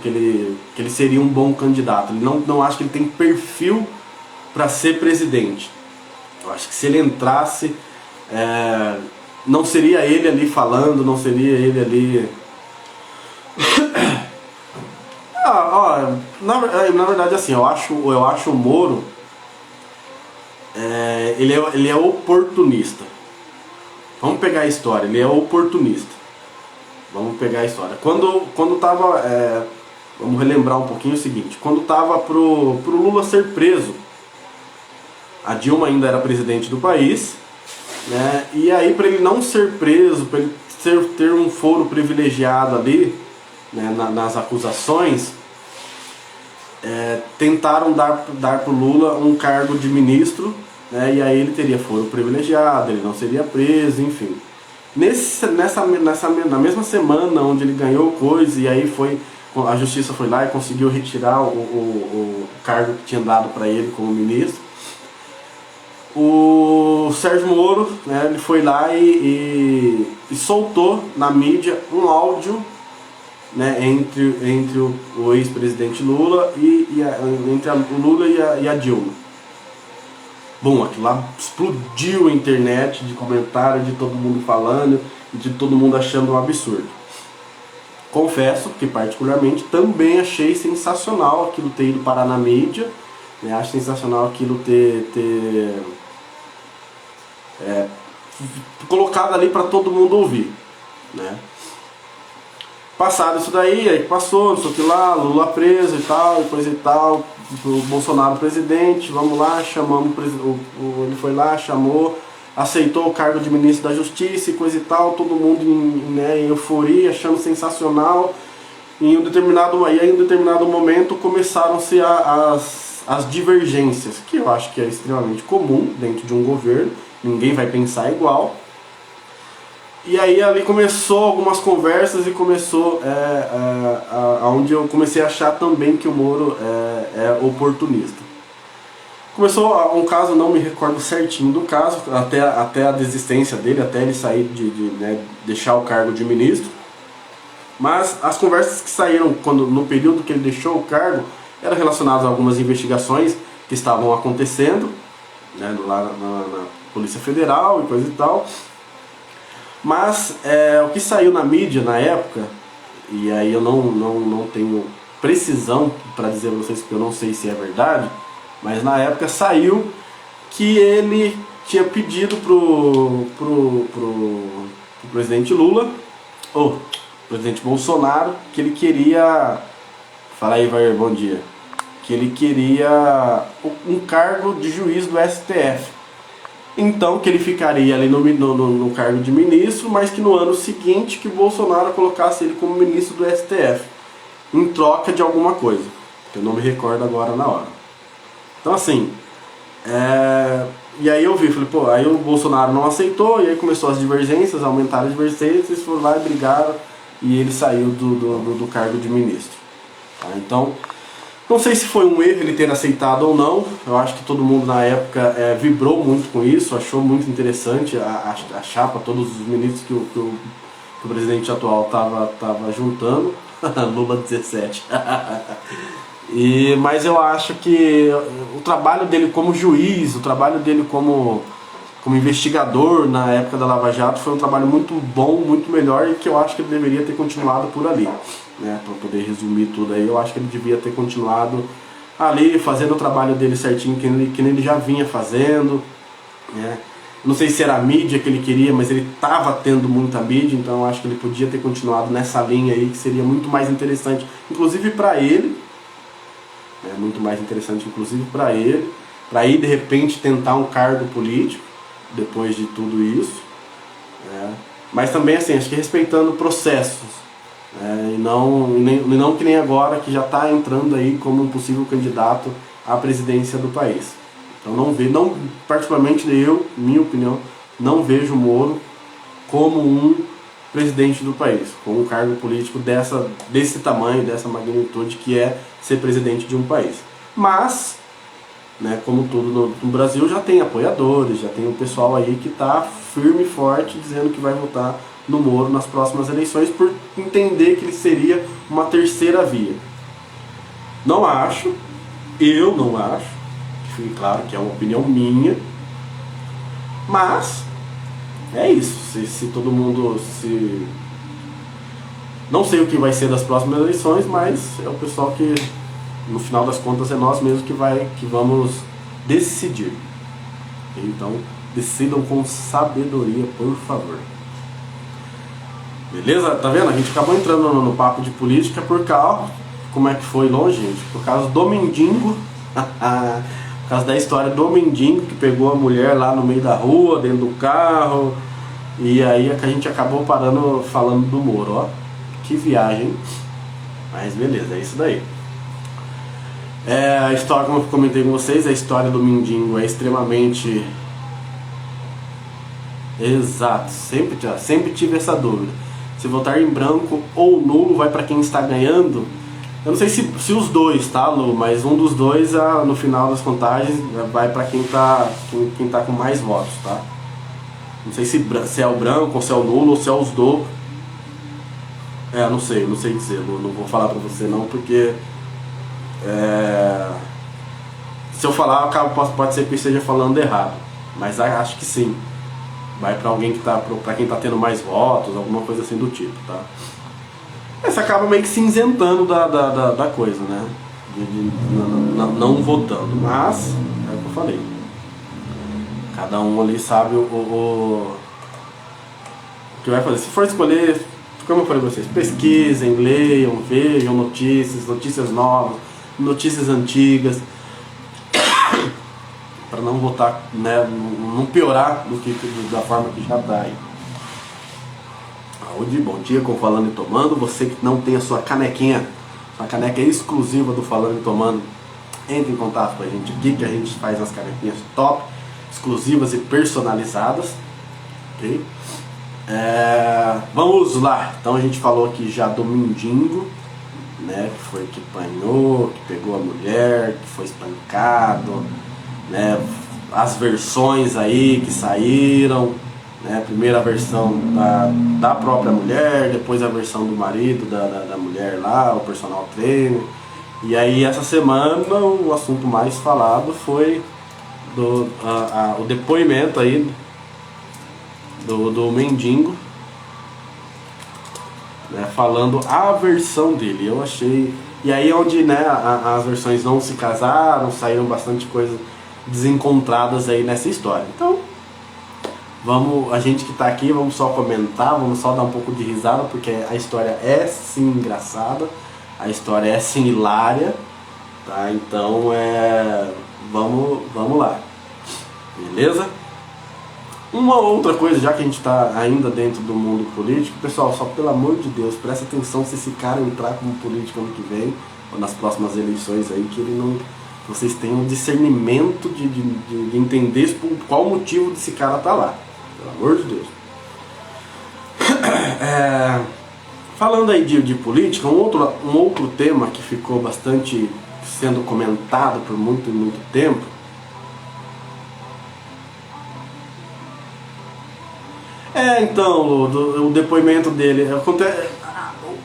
que ele seria um bom candidato. Não acho que ele tem perfil para ser presidente. Eu acho que se ele entrasse, não seria ele ali falando, não seria ele ali... Na verdade, assim, eu acho o Moro, ele é oportunista. Vamos pegar a história, ele é oportunista. Vamos pegar a história. Quando tava, vamos relembrar um pouquinho o seguinte, quando tava pro Lula ser preso, a Dilma ainda era presidente do país, né? E aí, para ele não ser preso, para ele ter um foro privilegiado ali, né, nas acusações, tentaram dar pro Lula um cargo de ministro, né, e aí ele teria foro privilegiado, ele não seria preso, enfim. Na mesma semana onde ele ganhou coisa, e aí a justiça foi lá e conseguiu retirar o cargo que tinha dado para ele como ministro, o Sérgio Moro, né, ele foi lá e soltou na mídia um áudio, né, entre o ex-presidente Lula entre o Lula e a Dilma. Bom, aquilo lá explodiu a internet de comentário, de todo mundo falando, de todo mundo achando um absurdo. Confesso que particularmente também achei sensacional aquilo ter ido parar na mídia, né? Acho sensacional aquilo ter colocado ali para todo mundo ouvir, né? Passado isso daí, aí passou, não sei o que lá, Lula preso e tal, coisa e tal, o Bolsonaro presidente, vamos lá, chamamos ele foi lá, chamou, aceitou o cargo de ministro da Justiça e coisa e tal, todo mundo em euforia, achando sensacional. E em um determinado momento começaram-se as divergências, que eu acho que é extremamente comum dentro de um governo, ninguém vai pensar igual. E aí ali começou algumas conversas e começou onde eu comecei a achar também que o Moro é oportunista. Começou um caso, não me recordo certinho do caso, até a desistência dele, até ele sair né, deixar o cargo de ministro. Mas as conversas que saíram no período que ele deixou o cargo eram relacionadas a algumas investigações que estavam acontecendo, né, lá na Polícia Federal e coisa e tal. Mas o que saiu na mídia na época, e aí eu não tenho precisão para dizer para vocês, porque eu não sei se é verdade, mas na época saiu que ele tinha pedido pro presidente Lula, ou presidente Bolsonaro, que ele queria, fala aí, Vair, bom dia, que ele queria um cargo de juiz do STF. Então que ele ficaria ali no cargo de ministro, mas que no ano seguinte que o Bolsonaro colocasse ele como ministro do STF, em troca de alguma coisa, que eu não me recordo agora na hora. Então assim, e aí eu falei, pô, aí o Bolsonaro não aceitou, e aí começou as divergências, aumentaram as divergências, eles foram lá e brigaram, e ele saiu do cargo de ministro. Tá? Então, não sei se foi um erro ele ter aceitado ou não. Eu acho que todo mundo na época vibrou muito com isso, achou muito interessante a chapa, todos os ministros que o presidente atual estava juntando. Lula 17. Mas eu acho que o trabalho dele como juiz, o trabalho dele como investigador na época da Lava Jato foi um trabalho muito bom, muito melhor, e que eu acho que ele deveria ter continuado por ali, né? Para poder resumir tudo aí, eu acho que ele devia ter continuado ali, fazendo o trabalho dele certinho, que ele já vinha fazendo, né? Não sei se era a mídia que ele queria, mas ele estava tendo muita mídia, então eu acho que ele podia ter continuado nessa linha aí, que seria muito mais interessante, inclusive para ele, muito mais interessante inclusive para ele, para ir de repente tentar um cargo político depois de tudo isso, mas também assim, acho que respeitando processos, e não que nem agora, que já está entrando aí como um possível candidato à presidência do país. Então particularmente minha opinião, não vejo o Moro como um presidente do país, com um cargo político desse tamanho, dessa magnitude, que é ser presidente de um país. Mas, né, como tudo no Brasil, já tem apoiadores, já tem um pessoal aí que está firme e forte dizendo que vai votar no Moro nas próximas eleições, por entender que ele seria uma terceira via. Eu não acho, fique claro que é uma opinião minha, mas é isso. Se todo mundo não sei o que vai ser das próximas eleições, mas é o pessoal que, no final das contas, é nós mesmos que vamos decidir. Então, decidam com sabedoria, por favor. Beleza? Tá vendo? A gente acabou entrando no papo de política por causa... Como é que foi longe, gente? Por causa do mendigo. Por causa da história do mendigo que pegou a mulher lá no meio da rua, dentro do carro. E aí a gente acabou falando do Moro, ó. Que viagem. Mas beleza, é isso daí. A história, como eu comentei com vocês, a história do mendigo é extremamente... Exato, sempre tive essa dúvida. Se votar em branco ou nulo vai para quem está ganhando. Eu não sei se os dois, tá, Lu? Mas um dos dois, no final das contagens, vai para quem tá com mais votos, tá? Não sei se é o branco, ou se é o nulo, ou se é os dois. Não sei dizer, Lu. Não vou falar para você não, porque... se eu falar, pode ser que eu esteja falando errado. Mas acho que sim. Vai para alguém para quem tá tendo mais votos, alguma coisa assim do tipo, tá? Você acaba meio que se isentando da coisa, né? Não votando, mas é o que eu falei. Cada um ali sabe o que vai fazer. Se for escolher, como eu falei pra vocês, pesquisem, leiam, vejam notícias novas, notícias antigas, para não votar, né, não piorar da forma que já está aí. Saúde, bom dia com Falando e Tomando. Você que não tem a sua canequinha, a caneca exclusiva do Falando e Tomando, entre em contato com a gente aqui, que a gente faz as canequinhas top, exclusivas e personalizadas, ok? Vamos lá. Então a gente falou aqui já do mendigo, né, que foi que apanhou, que pegou a mulher, que foi espancado, né, as versões aí que saíram, né, primeira versão da própria mulher, depois a versão do marido da mulher lá, o personal trainer. E aí essa semana o assunto mais falado foi o depoimento aí do mendigo, né, falando a versão dele. Eu achei... E aí onde, né, as versões não se casaram, saíram bastante coisa desencontradas aí nessa história. Então, a gente que tá aqui, vamos só comentar, vamos só dar um pouco de risada, porque a história é sim engraçada, a história é sim hilária, tá? Então, vamos lá. Beleza? Uma outra coisa, já que a gente tá ainda dentro do mundo político, pessoal, só pelo amor de Deus, presta atenção se esse cara entrar como político ano que vem, ou nas próximas eleições aí, que ele não... Vocês tenham discernimento de entender qual o motivo desse cara tá lá. Pelo amor de Deus. Falando aí de política, um outro tema que ficou bastante sendo comentado por muito tempo. Então, o depoimento dele,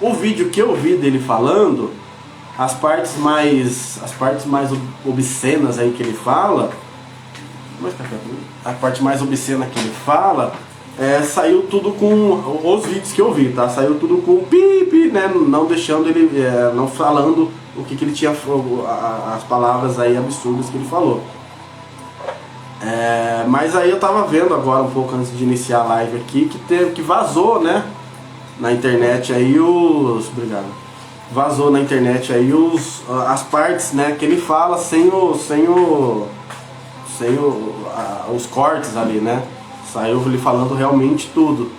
o vídeo que eu vi dele falando, as partes mais obscenas aí que ele fala, a parte mais obscena que ele fala, saiu tudo com os vídeos que eu vi, tá? Saiu tudo com pipi, né? Não deixando ele, não falando o que ele tinha, as palavras aí absurdas que ele falou. Mas aí eu tava vendo agora, um pouco antes de iniciar a live aqui, que vazou, né, na internet aí vazou na internet aí as partes, né, que ele fala sem os cortes ali, né, saiu ele falando realmente tudo.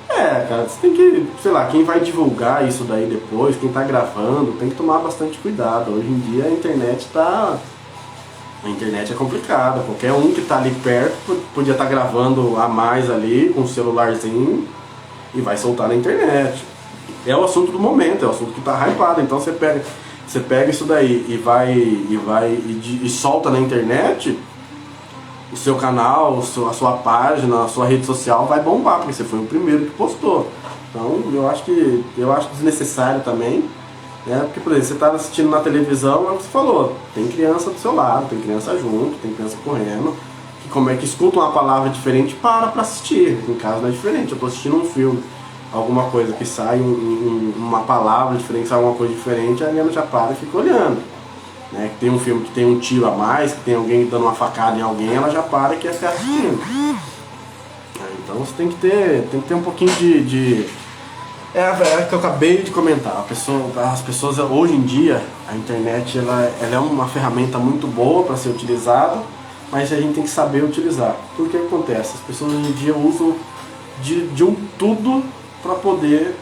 Cara, você tem que, sei lá, quem vai divulgar isso daí depois, quem tá gravando, tem que tomar bastante cuidado. Hoje em dia a internet é complicada, qualquer um que tá ali perto podia estar gravando a mais ali com um celularzinho e vai soltar na internet. É o assunto do momento, é o assunto que tá hypado, então você pega isso daí e solta na internet, o seu canal, a sua página, a sua rede social vai bombar, porque você foi o primeiro que postou. Então eu acho desnecessário também. Porque, por exemplo, você está assistindo na televisão, é o que você falou, tem criança do seu lado, tem criança junto, tem criança correndo, que como é que escuta uma palavra diferente, para assistir. Em casa não é diferente, eu estou assistindo um filme, alguma coisa que sai uma palavra diferente, sai alguma coisa diferente, a minha já para e fica olhando. Que tem um filme que tem um tiro a mais, que tem alguém dando uma facada em alguém, ela já para e quer ficar assistindo. Então você tem que ter um pouquinho que eu acabei de comentar. As pessoas hoje em dia, a internet ela é uma ferramenta muito boa para ser utilizada, mas a gente tem que saber utilizar. Por que acontece? As pessoas hoje em dia usam de um tudo para poder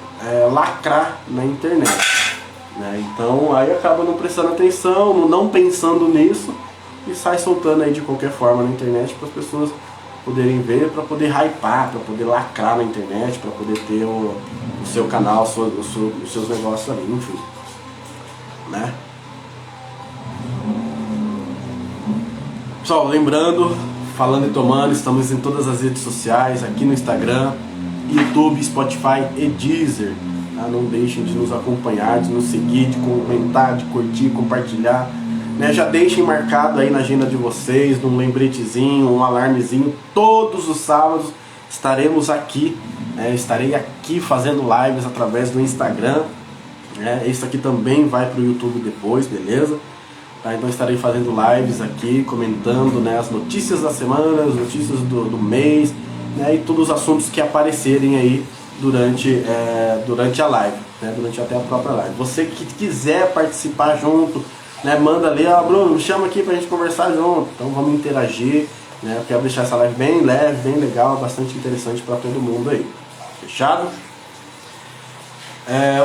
lacrar na internet. Então aí acaba não prestando atenção, não pensando nisso e sai soltando aí de qualquer forma na internet para as pessoas poderem ver, para poder hypar, para poder lacrar na internet, para poder ter o seu canal, os seus negócios ali, enfim, né? Pessoal, lembrando, Falando e Tomando, estamos em todas as redes sociais, aqui no Instagram, YouTube, Spotify e Deezer. Tá? Não deixem de nos acompanhar, de nos seguir, de comentar, de curtir, compartilhar. Já deixem marcado aí na agenda de vocês, num lembretezinho, um alarmezinho. Todos os sábados estaremos aqui, estarei aqui fazendo lives através do Instagram. Isso aqui também vai para o YouTube depois, beleza? Tá? Então estarei fazendo lives aqui, comentando, as notícias da semana, as notícias do mês, e todos os assuntos que aparecerem aí durante a live, durante até a própria live. Você que quiser participar junto, manda ali, Bruno, me chama aqui pra gente conversar junto. Então vamos interagir, eu quero deixar essa live bem leve, bem legal, bastante interessante para todo mundo aí. Fechado?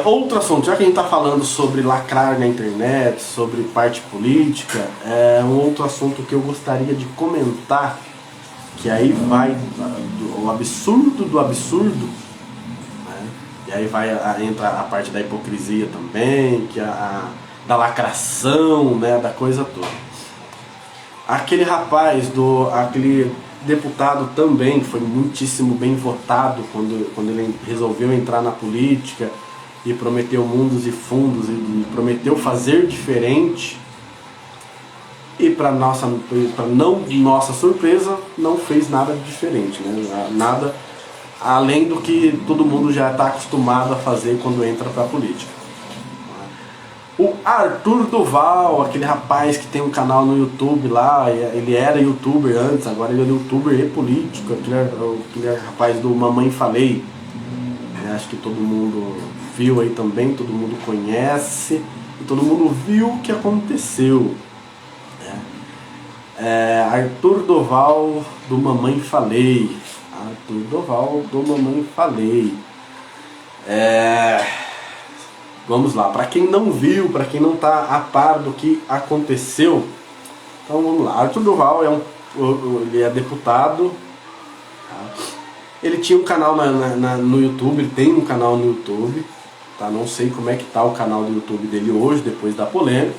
Outro assunto, já que a gente está falando sobre lacrar na internet, sobre parte política, um outro assunto que eu gostaria de comentar, que aí vai o absurdo do absurdo, e aí entra a parte da hipocrisia também, que da lacração, da coisa toda. Aquele aquele deputado também, que foi muitíssimo bem votado quando ele resolveu entrar na política e prometeu mundos e fundos e prometeu fazer diferente, e para não nossa surpresa, não fez nada de diferente, nada além do que todo mundo já está acostumado a fazer quando entra para a política. O Arthur Duval, aquele rapaz que tem um canal no YouTube lá, ele era youtuber antes, agora ele é youtuber e político, aquele rapaz do Mamãe Falei, acho que todo mundo viu aí também, todo mundo conhece, e todo mundo viu o que aconteceu. Arthur Duval do Mamãe Falei, Arthur Duval do Mamãe Falei. Vamos lá, para quem não viu, para quem não está a par do que aconteceu, então vamos lá. Arthur Duval ele é deputado, tá? Ele tinha um canal no YouTube, ele tem um canal no YouTube, tá? Não sei como é que tá o canal do YouTube dele hoje, depois da polêmica,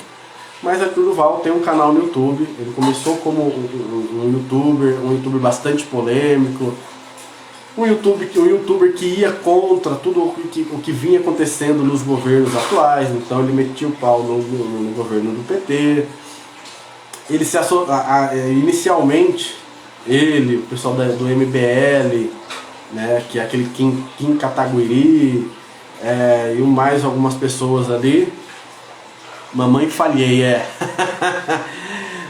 mas Arthur Duval tem um canal no YouTube. Ele começou como um youtuber bastante polêmico, um youtuber que ia contra tudo o que vinha acontecendo nos governos atuais. Então ele metia o pau no governo do PT. Ele inicialmente, o pessoal do MBL, né, que é aquele Kim Kataguiri, e mais algumas pessoas ali, mamãe falhei,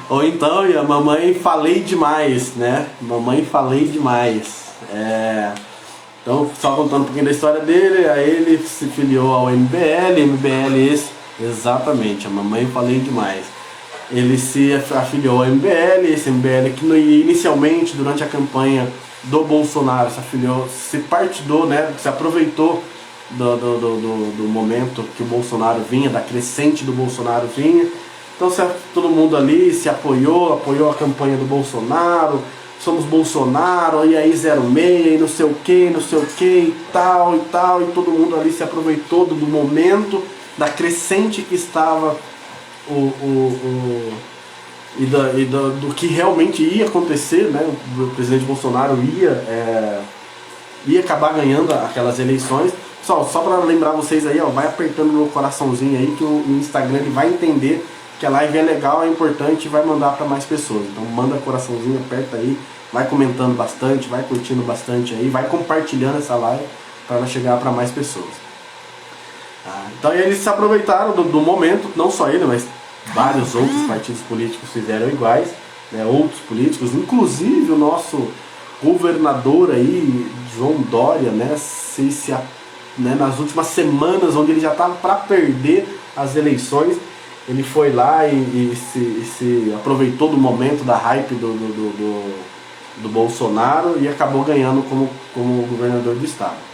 ou então, a mamãe falei demais, né, mamãe falei demais, então, só contando um pouquinho da história dele. Aí ele se filiou ao MBL, exatamente, a mamãe falei demais. Ele se afiliou ao MBL, esse MBL que inicialmente, durante a campanha do Bolsonaro, se partidou, né, se aproveitou do momento que o Bolsonaro vinha, da crescente do Bolsonaro vinha. Então todo mundo ali se apoiou a campanha do Bolsonaro, somos Bolsonaro, e aí 06, e não sei o que, e tal, e todo mundo ali se aproveitou do momento, da crescente que estava do que realmente ia acontecer, né? O presidente Bolsonaro ia acabar ganhando aquelas eleições. Só para lembrar vocês aí, vai apertando no coraçãozinho aí, que o Instagram ele vai entender que a live é legal, é importante, e vai mandar para mais pessoas. Então manda coraçãozinho, aperta aí, vai comentando bastante, vai curtindo bastante aí, vai compartilhando essa live para ela chegar para mais pessoas. Então eles se aproveitaram do momento, não só ele, mas vários outros partidos políticos fizeram iguais, né, outros políticos, inclusive o nosso governador aí, João Dória, né, nas últimas semanas, onde ele já estava para perder as eleições, ele foi lá e se aproveitou do momento da hype do Bolsonaro e acabou ganhando como governador do estado.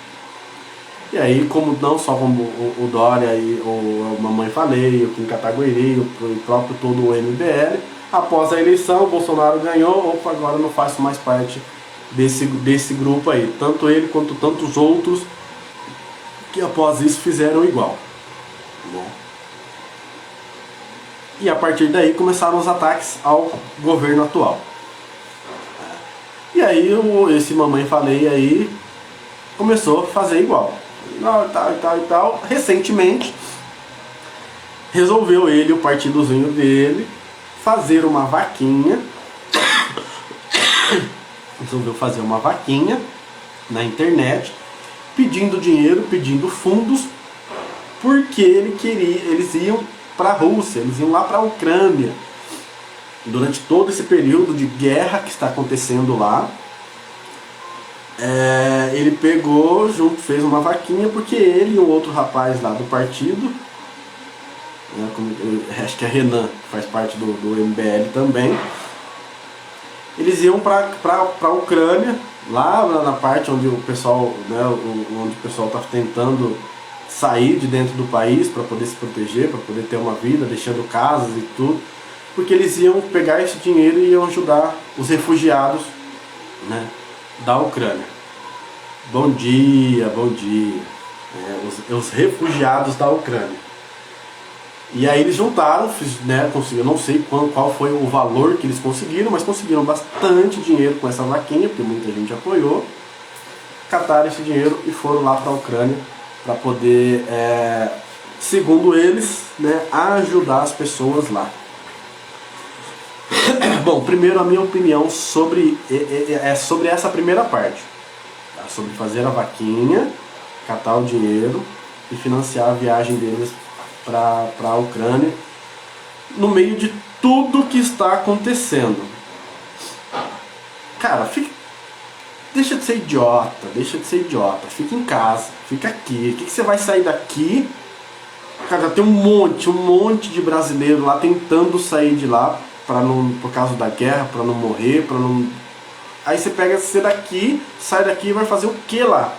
E aí, não só como o Dória e o Mamãe Falei, o Kim Kataguiri, o próprio todo o MBL, após a eleição, o Bolsonaro ganhou, agora não faço mais parte desse grupo aí. Tanto ele quanto tantos outros que após isso fizeram igual. Bom. E a partir daí começaram os ataques ao governo atual. E aí esse Mamãe Falei aí começou a fazer igual. E tal. Recentemente resolveu o partidozinho dele, fazer uma vaquinha. Resolveu fazer uma vaquinha na internet, pedindo dinheiro, pedindo fundos, porque eles iam para a Rússia, eles iam lá para a Ucrânia. Durante todo esse período de guerra que está acontecendo lá, ele pegou, fez uma vaquinha, porque ele e um outro rapaz lá do partido, acho que é Renan, que faz parte do MBL também, eles iam para a Ucrânia, lá na parte onde o pessoal está tentando sair de dentro do país para poder se proteger, para poder ter uma vida, deixando casas e tudo, porque eles iam pegar esse dinheiro e iam ajudar os refugiados, né, da Ucrânia. Bom dia. Os refugiados da Ucrânia. E aí eles juntaram, né, eu não sei qual foi o valor que eles conseguiram, mas conseguiram bastante dinheiro com essa vaquinha, porque muita gente apoiou, cataram esse dinheiro e foram lá para a Ucrânia para poder, segundo eles, né, ajudar as pessoas lá. Bom, primeiro a minha opinião sobre essa primeira parte, tá? Sobre fazer a vaquinha, catar o dinheiro e financiar a viagem deles para a Ucrânia, no meio de tudo que está acontecendo. Cara, deixa de ser idiota, fica em casa, fica aqui. O que você vai sair daqui? Cara, tem um monte de brasileiro lá tentando sair de lá por causa da guerra, para não morrer, para não... Aí você pega você daqui, sai daqui e vai fazer o que lá?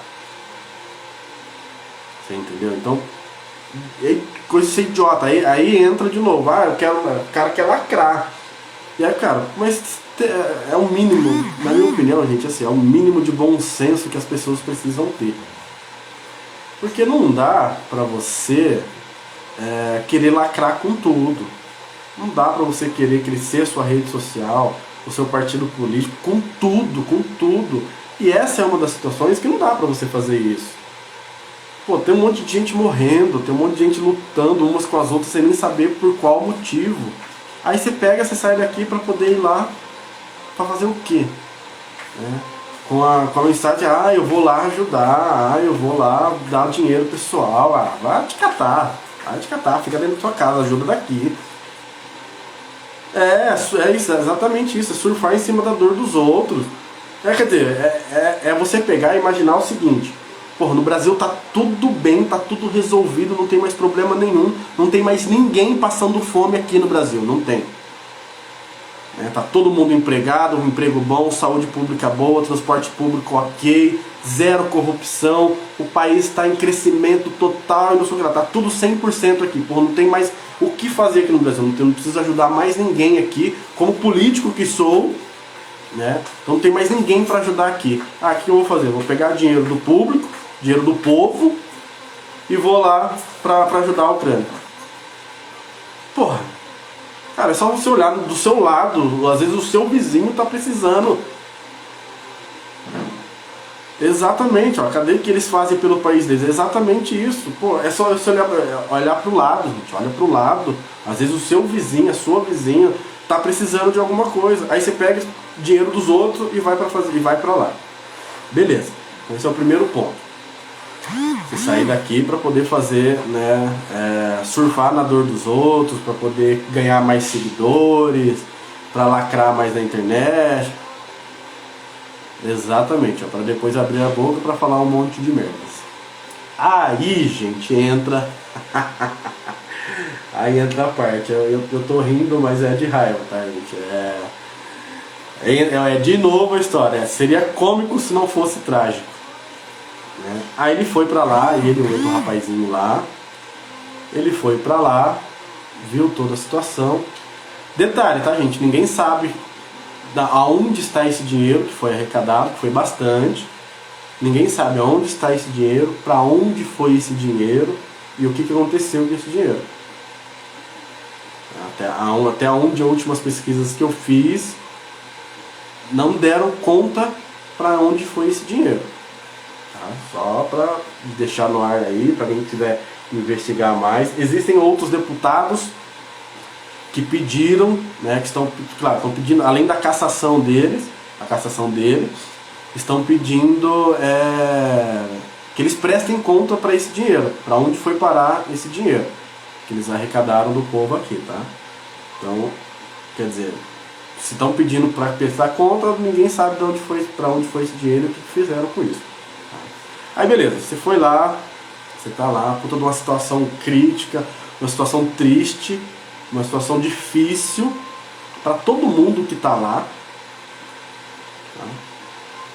Você entendeu? Então, coisa de ser idiota. Aí entra de novo, o cara quer lacrar. E aí, cara, mas é o mínimo, na minha opinião, gente, assim, é o mínimo de bom senso que as pessoas precisam ter. Porque não dá pra você querer lacrar com tudo. Não dá pra você querer crescer a sua rede social, o seu partido político, com tudo, com tudo. E essa é uma das situações que não dá pra você fazer isso. Pô, tem um monte de gente morrendo, tem um monte de gente lutando umas com as outras sem nem saber por qual motivo. Aí você pega, você sai daqui pra poder ir lá pra fazer o quê? Com a mensagem, eu vou lá ajudar, eu vou lá dar dinheiro pessoal, vai te catar, fica dentro da sua casa, ajuda daqui. É isso, é exatamente isso, é surfar em cima da dor dos outros. Quer dizer, é você pegar e imaginar o seguinte: porra, no Brasil tá tudo bem, tá tudo resolvido, não tem mais problema nenhum, não tem mais ninguém passando fome aqui no Brasil, não tem. Tá todo mundo empregado, um emprego bom, saúde pública boa, transporte público ok, zero corrupção, o país está em crescimento total e não sei o que lá, tá tudo 100% aqui, porra, não tem mais o que fazer aqui no Brasil, não preciso ajudar mais ninguém aqui, como político que sou, né? Então não tem mais ninguém para ajudar aqui. O que eu vou fazer? Vou pegar dinheiro do público, dinheiro do povo e vou lá para ajudar a Ucrânia. Porra, cara, é só você olhar do seu lado, às vezes o seu vizinho está precisando. Exatamente, cadê o que eles fazem pelo país deles? É exatamente isso. Pô, é só você olhar pro lado, gente, olha pro lado. Às vezes o seu vizinho, a sua vizinha tá precisando de alguma coisa. Aí você pega dinheiro dos outros e vai para lá. Beleza. Então esse é o primeiro ponto. Você sair daqui para poder fazer, surfar na dor dos outros, para poder ganhar mais seguidores, para lacrar mais na internet. Exatamente, para depois abrir a boca para falar um monte de merdas. Aí, gente, entra. Aí entra a parte. Eu tô rindo, mas é de raiva, tá, gente? É de novo a história. Seria cômico se não fosse trágico. Aí ele foi pra lá, ele, o outro rapazinho lá. Ele foi pra lá, viu toda a situação. Detalhe, tá, gente? Ninguém sabe aonde está esse dinheiro que foi arrecadado, que foi bastante. Ninguém sabe aonde está esse dinheiro, para onde foi esse dinheiro e o que aconteceu com esse dinheiro. Até onde as últimas pesquisas que eu fiz não deram conta para onde foi esse dinheiro. Tá? Só para deixar no ar aí, para quem quiser investigar mais. Existem outros deputados que pediram, que estão pedindo, além da cassação deles, estão pedindo que eles prestem conta para esse dinheiro, para onde foi parar esse dinheiro que eles arrecadaram do povo aqui, tá? Então, quer dizer, se estão pedindo para prestar conta, ninguém sabe para onde foi esse dinheiro e o que fizeram com isso. Tá? Aí beleza, você foi lá, você tá lá, por toda uma situação crítica, uma situação triste, uma situação difícil para todo mundo que tá lá. Tá?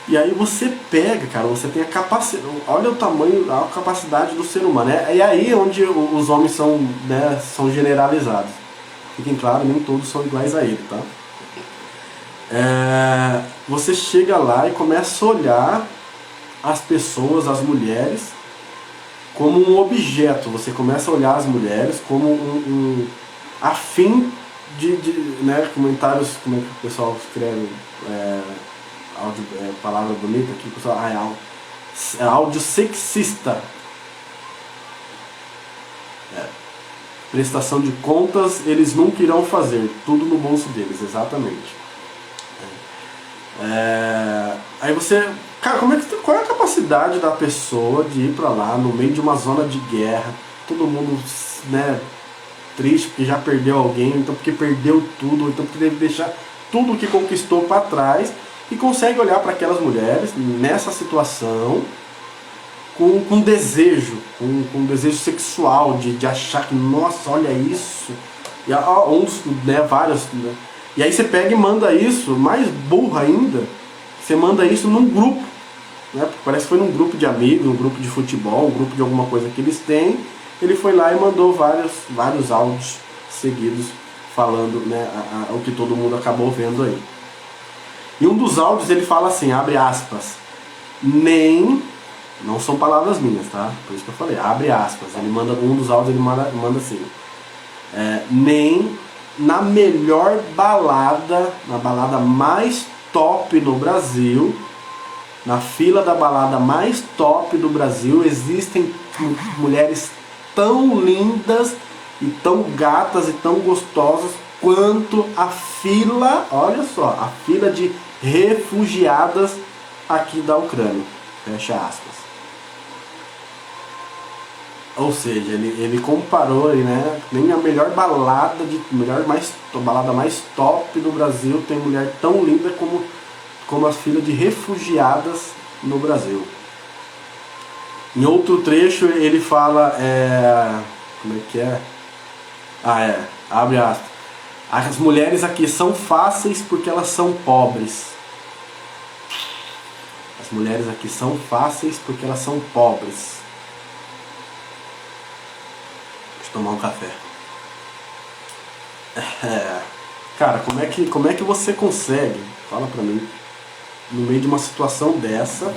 E aí você pega, cara, você tem a capacidade, olha o tamanho, a capacidade do ser humano. É aí onde os homens são generalizados. Fiquem claro, nem todos são iguais a ele, tá? Você chega lá e começa a olhar as pessoas, as mulheres, como um objeto. Você começa a olhar as mulheres como a fim de comentários, como é que o pessoal escreve, palavra bonita aqui, pessoal, áudio sexista. Prestação de contas eles nunca irão fazer, tudo no bolso deles, exatamente. Aí você, cara, qual é a capacidade da pessoa de ir pra lá no meio de uma zona de guerra, todo mundo, triste porque já perdeu alguém, então porque perdeu tudo, então porque deve deixar tudo que conquistou para trás, e consegue olhar para aquelas mulheres nessa situação com desejo, com desejo sexual, de achar que, nossa, olha isso, e vários, e aí você pega e manda isso, mais burro ainda, você manda isso num grupo, parece que foi num grupo de amigos, um grupo de futebol, um grupo de alguma coisa que eles têm. Ele foi lá e mandou vários áudios seguidos falando, né, o que todo mundo acabou vendo aí. E um dos áudios ele fala assim, abre aspas, nem, não são palavras minhas, tá? Por isso que eu falei, abre aspas. Ele manda, um dos áudios ele manda assim, nem na melhor balada, na balada mais top no Brasil, na fila da balada mais top do Brasil, existem mulheres tão lindas e tão gatas e tão gostosas quanto a fila, olha só, a fila de refugiadas aqui da Ucrânia. Fecha aspas. Ou seja, ele comparou, né? Nem a melhor balada, balada mais top do Brasil tem mulher tão linda como a fila de refugiadas no Brasil. Em outro trecho ele fala, como é que é? Abre aspas. As mulheres aqui são fáceis porque elas são pobres. As mulheres aqui são fáceis porque elas são pobres. Deixa eu tomar um café. Cara, como é que você consegue, fala pra mim, no meio de uma situação dessa,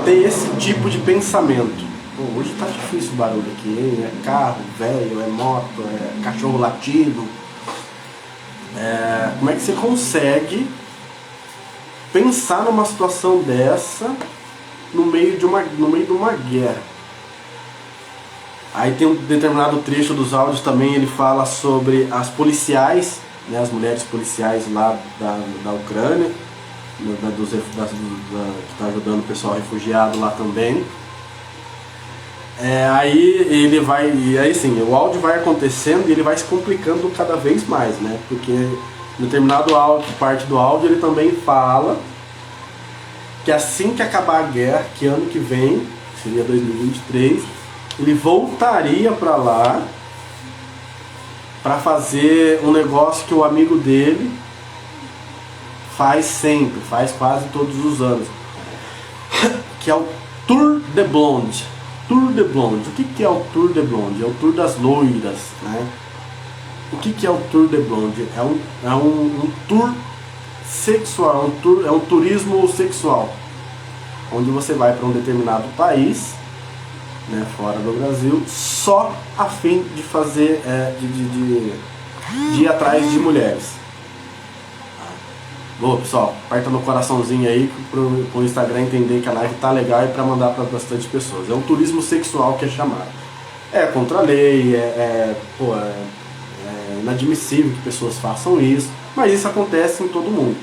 ter esse tipo de pensamento? Pô, hoje tá difícil o barulho aqui, hein? É carro, velho, é moto, é cachorro latindo. Como é que você consegue pensar numa situação dessa no meio de uma guerra? Aí tem um determinado trecho dos áudios também, ele fala sobre as policiais, né, as mulheres policiais lá da Ucrânia, que está ajudando o pessoal refugiado lá também. Aí sim, o áudio vai acontecendo e ele vai se complicando cada vez mais, né? Porque em determinado parte do áudio ele também fala que assim que acabar a guerra, que ano que vem, seria 2023, ele voltaria para lá para fazer um negócio que o amigo dele faz sempre, faz quase todos os anos, que é o Tour de Blonde. Tour de Blonde. O que é o Tour de Blonde? É o Tour das loiras, né? O que é o Tour de Blonde? É um tour sexual, é um turismo sexual, onde você vai para um determinado país, né, fora do Brasil, só a fim de fazer, de ir atrás de mulheres. Boa, pessoal, aperta no coraçãozinho aí pro Instagram entender que a live tá legal e para mandar para bastante pessoas. É um turismo sexual que é chamado. É contra a lei, é inadmissível que pessoas façam isso, mas isso acontece em todo mundo,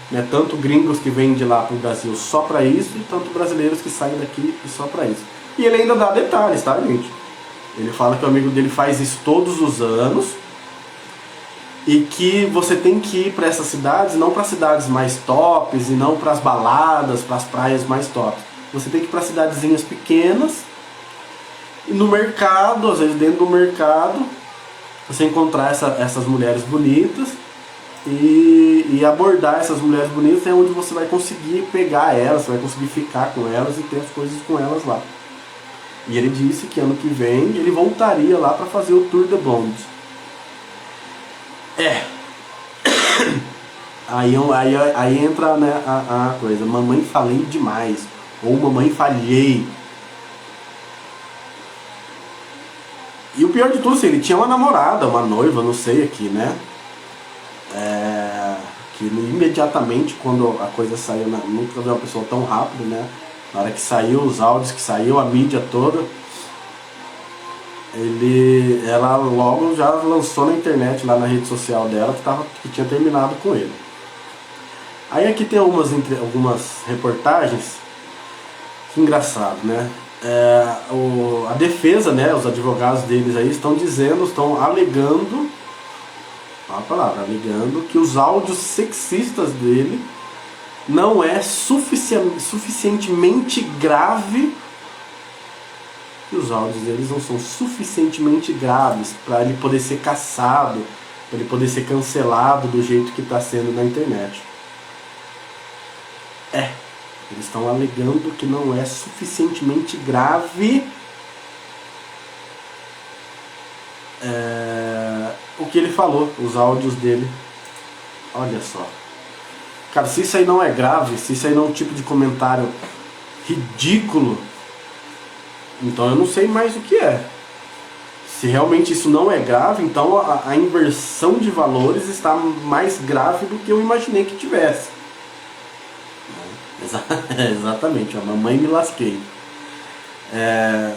né? Tanto gringos que vêm de lá pro Brasil só para isso, e tanto brasileiros que saem daqui só para isso. E ele ainda dá detalhes, tá, gente? Ele fala que o amigo dele faz isso todos os anos e que você tem que ir para essas cidades, não para cidades mais tops e não para as baladas, para as praias mais tops. Você tem que ir para cidadezinhas pequenas e no mercado, às vezes dentro do mercado, você encontrar essas mulheres bonitas e abordar essas mulheres bonitas, é onde você vai conseguir pegar elas, você vai conseguir ficar com elas e ter as coisas com elas lá. E ele disse que ano que vem ele voltaria lá para fazer o Tour de Blonde. Aí entra, né, a coisa, mamãe falei demais, ou mamãe falhei. E o pior de tudo, assim, ele tinha uma namorada, uma noiva, não sei aqui, né? Que imediatamente, quando a coisa saiu, nunca vi uma pessoa tão rápido, né? Na hora que saiu os áudios, que saiu a mídia toda, ela logo já lançou na internet, lá na rede social dela, que tinha terminado com ele. Aí aqui tem algumas reportagens, que engraçado, né? A defesa, né, os advogados deles aí estão alegando, alegando que os áudios sexistas dele não é suficientemente grave, que os áudios deles não são suficientemente graves para ele poder ser caçado, para ele poder ser cancelado do jeito que está sendo na internet. Eles estão alegando que não é suficientemente grave. O que ele falou, os áudios dele. Olha só. Cara, se isso aí não é grave, se isso aí não é um tipo de comentário ridículo, então eu não sei mais o que é. Se realmente isso não é grave, então a inversão de valores está mais grave do que eu imaginei que tivesse. Exatamente, a mamãe me lasquei.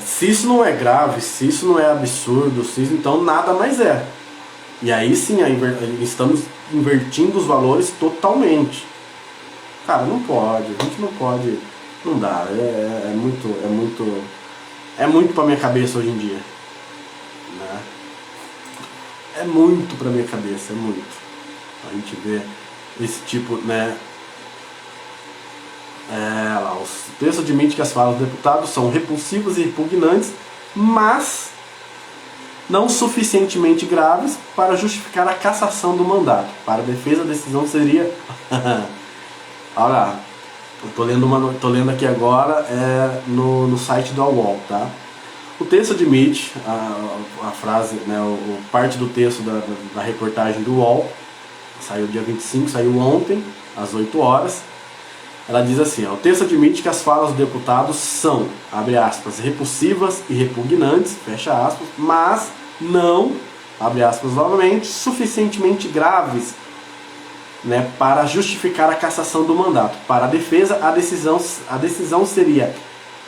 Se isso não é grave, se isso não é absurdo, então nada mais é. E aí sim, estamos invertindo os valores totalmente. Cara, não pode, a gente não pode, não dá, é muito pra minha cabeça hoje em dia, né? É muito pra minha cabeça, é muito. A gente vê esse tipo, né? O texto admite que as falas do deputado são repulsivas e repugnantes, mas não suficientemente graves para justificar a cassação do mandato. Para a defesa, a decisão seria... Olha lá, eu tô lendo aqui agora no site do UOL, tá? O texto admite, a frase, né, parte do texto da reportagem do UOL, saiu dia 25, saiu ontem, às 8 horas. Ela diz assim, o texto admite que as falas do deputado são, abre aspas, repulsivas e repugnantes, fecha aspas, mas não, abre aspas novamente, suficientemente graves, né, para justificar a cassação do mandato. Para a defesa, a decisão seria,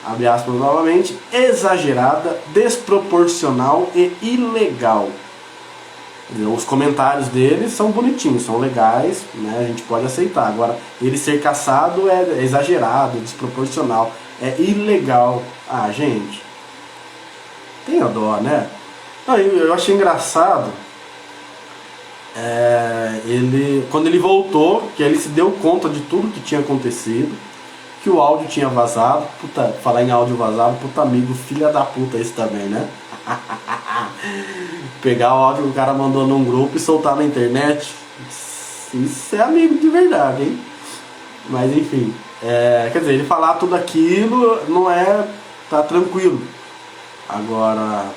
abre aspas novamente, exagerada, desproporcional e ilegal. Os comentários dele são bonitinhos, são legais, né? A gente pode aceitar. Agora, ele ser cassado é exagerado, desproporcional, é ilegal. Ah, gente, tenha dó, né? Não, eu achei engraçado, quando ele voltou, que ele se deu conta de tudo que tinha acontecido, que o áudio tinha vazado. Puta, falar em áudio vazado, puta amigo, filha da puta esse também, né? Pegar o áudio que o cara mandou num grupo e soltar na internet, isso é amigo de verdade, hein? Mas enfim, quer dizer, ele falar tudo aquilo não tá tranquilo. Agora,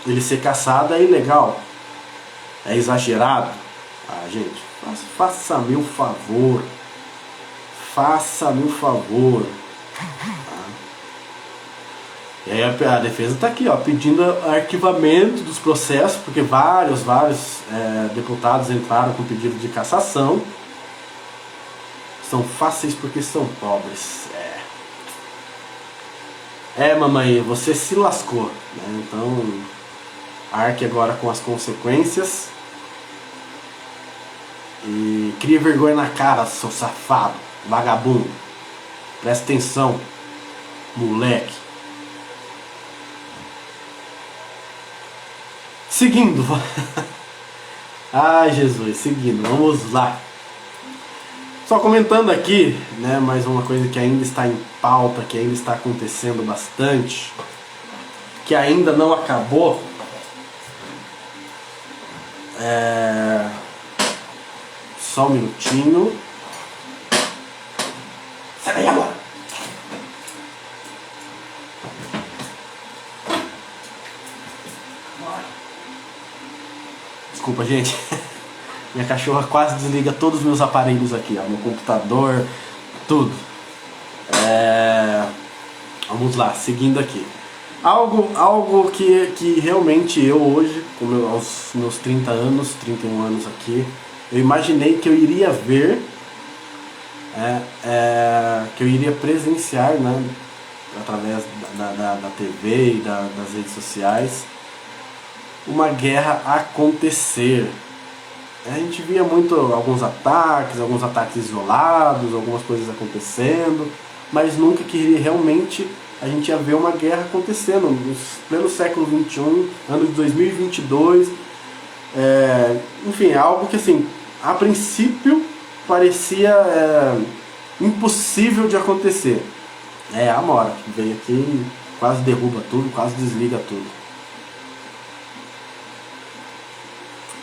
ele ser caçado é ilegal, é exagerado. Ah, gente, faça-me o favor, faça-me o favor. E aí a defesa está aqui, pedindo arquivamento dos processos, porque vários deputados entraram com pedido de cassação. São fáceis porque são pobres. Mamãe, você se lascou, né? Então, arque agora com as consequências. E cria vergonha na cara, seu safado, vagabundo. Presta atenção, moleque. Seguindo, ai Jesus, seguindo, vamos lá. Só comentando aqui, né, mais uma coisa que ainda está em pauta, que ainda está acontecendo bastante, que ainda não acabou. Só um minutinho. Sai daí agora. Desculpa, gente. Minha cachorra quase desliga todos os meus aparelhos aqui, meu computador, tudo. Vamos lá, seguindo aqui. Algo que realmente eu hoje, aos meus 30 anos, 31 anos aqui, eu imaginei que eu iria ver, que eu iria presenciar, né, através da TV e das redes sociais, uma guerra acontecer. A gente via muito alguns ataques isolados, algumas coisas acontecendo, mas nunca que realmente a gente ia ver uma guerra acontecendo, no pleno século XXI, ano de 2022. Enfim, algo que assim, a princípio parecia impossível de acontecer. A Amora, que veio aqui e quase derruba tudo, quase desliga tudo.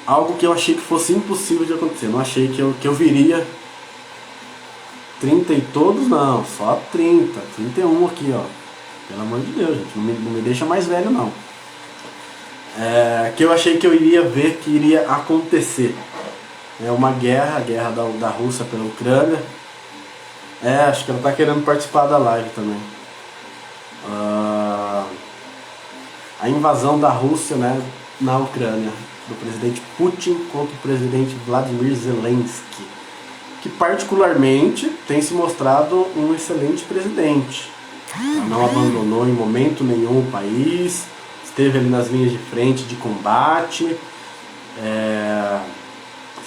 Algo que eu achei que fosse impossível de acontecer. Não achei que eu viria 30 e todos, não. Só 30, 31 aqui, ó. Pelo amor de Deus, gente. Não me deixa mais velho, não. que eu achei que eu iria ver que iria acontecer. É uma guerra, a guerra da Rússia pela Ucrânia. Acho que ela está querendo participar da live também. A invasão da Rússia, né, na Ucrânia, do presidente Putin contra o presidente Vladimir Zelensky, que particularmente tem se mostrado um excelente presidente. Não abandonou em momento nenhum o país, esteve ali nas linhas de frente de combate,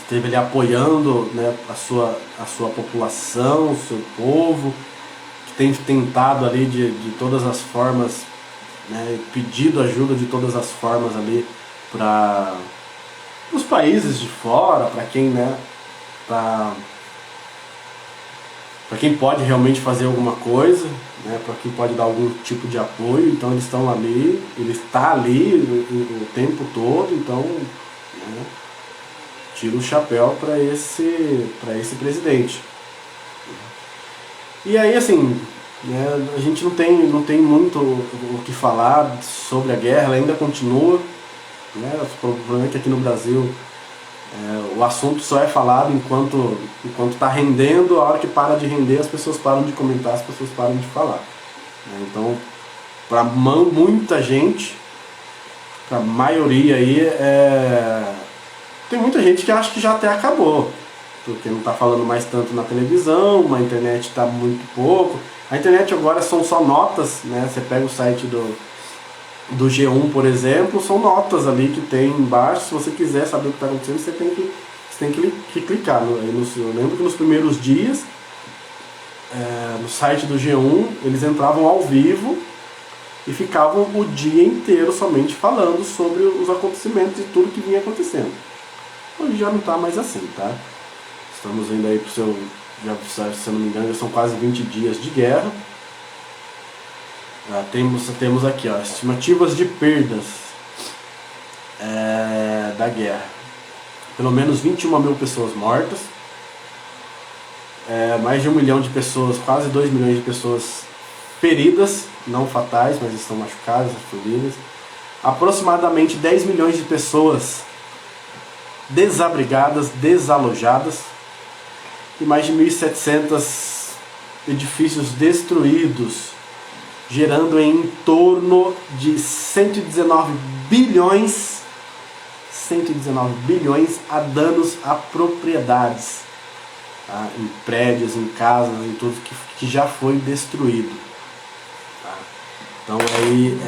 esteve ali apoiando, né, a sua população, o seu povo, que tem tentado ali de todas as formas, né, pedido ajuda de todas as formas ali para os países de fora, para quem, né, para quem pode realmente fazer alguma coisa, né, para quem pode dar algum tipo de apoio. Então eles estão ali, ele está ali o tempo todo, então, né, tiro o chapéu para esse presidente. E aí, assim, né, a gente não tem muito o que falar sobre a guerra, ela ainda continua, né, o problema é que aqui no Brasil o assunto só é falado enquanto está rendendo. A hora que para de render, as pessoas param de comentar, as pessoas param de falar, né? Então, para muita gente, para a maioria aí, tem muita gente que acha que já até acabou, porque não está falando mais tanto na televisão, a internet está muito pouco. A internet agora são só notas, né? Você pega o site do G1, por exemplo, são notas ali que tem embaixo. Se você quiser saber o que está acontecendo, você tem que clicar. Eu lembro que nos primeiros dias, no site do G1, eles entravam ao vivo e ficavam o dia inteiro somente falando sobre os acontecimentos e tudo que vinha acontecendo. Hoje já não está mais assim, tá? Estamos indo aí se eu não me engano, já são quase 20 dias de guerra. Temos aqui, ó, estimativas de perdas da guerra. Pelo menos 21 mil pessoas mortas, mais de 1 milhão de pessoas, quase 2 milhões de pessoas feridas, não fatais, mas estão machucadas, feridas. Aproximadamente 10 milhões de pessoas desabrigadas, desalojadas, e mais de 1.700 edifícios destruídos, gerando em torno de 119 bilhões a danos a propriedades, tá? Em prédios, em casas, em tudo que já foi destruído, tá? Então aí,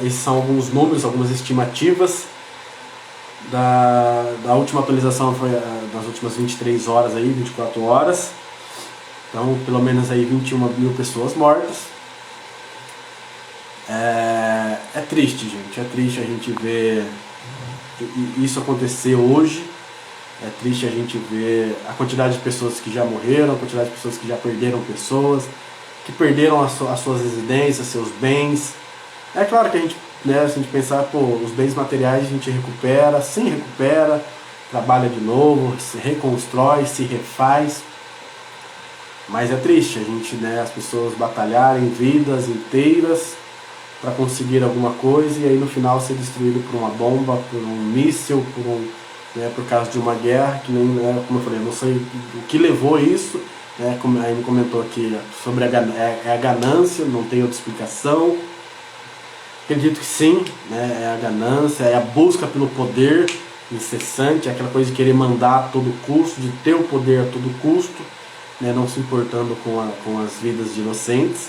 esses são alguns números, algumas estimativas. Da última atualização foi das últimas 23 horas, aí, 24 horas. Então, pelo menos aí 21 mil pessoas mortas. É triste, gente. É triste a gente ver isso acontecer hoje. É triste a gente ver a quantidade de pessoas que já morreram, a quantidade de pessoas que já perderam pessoas, que perderam as suas residências, seus bens. É claro que a gente, né, se a gente pensar, os bens materiais a gente recupera, sim, recupera, trabalha de novo, se reconstrói, se refaz. Mas é triste a gente, né, as pessoas batalharem vidas inteiras para conseguir alguma coisa e aí no final ser destruído por uma bomba, por um míssil, por causa de uma guerra, que nem, né, como eu falei, eu não sei o que levou isso, né, como a Amy comentou aqui sobre a ganância, não tem outra explicação. Acredito que sim, né, é a ganância, é a busca pelo poder incessante, é aquela coisa de querer mandar a todo custo, de ter o poder a todo custo, né, não se importando com as vidas de inocentes.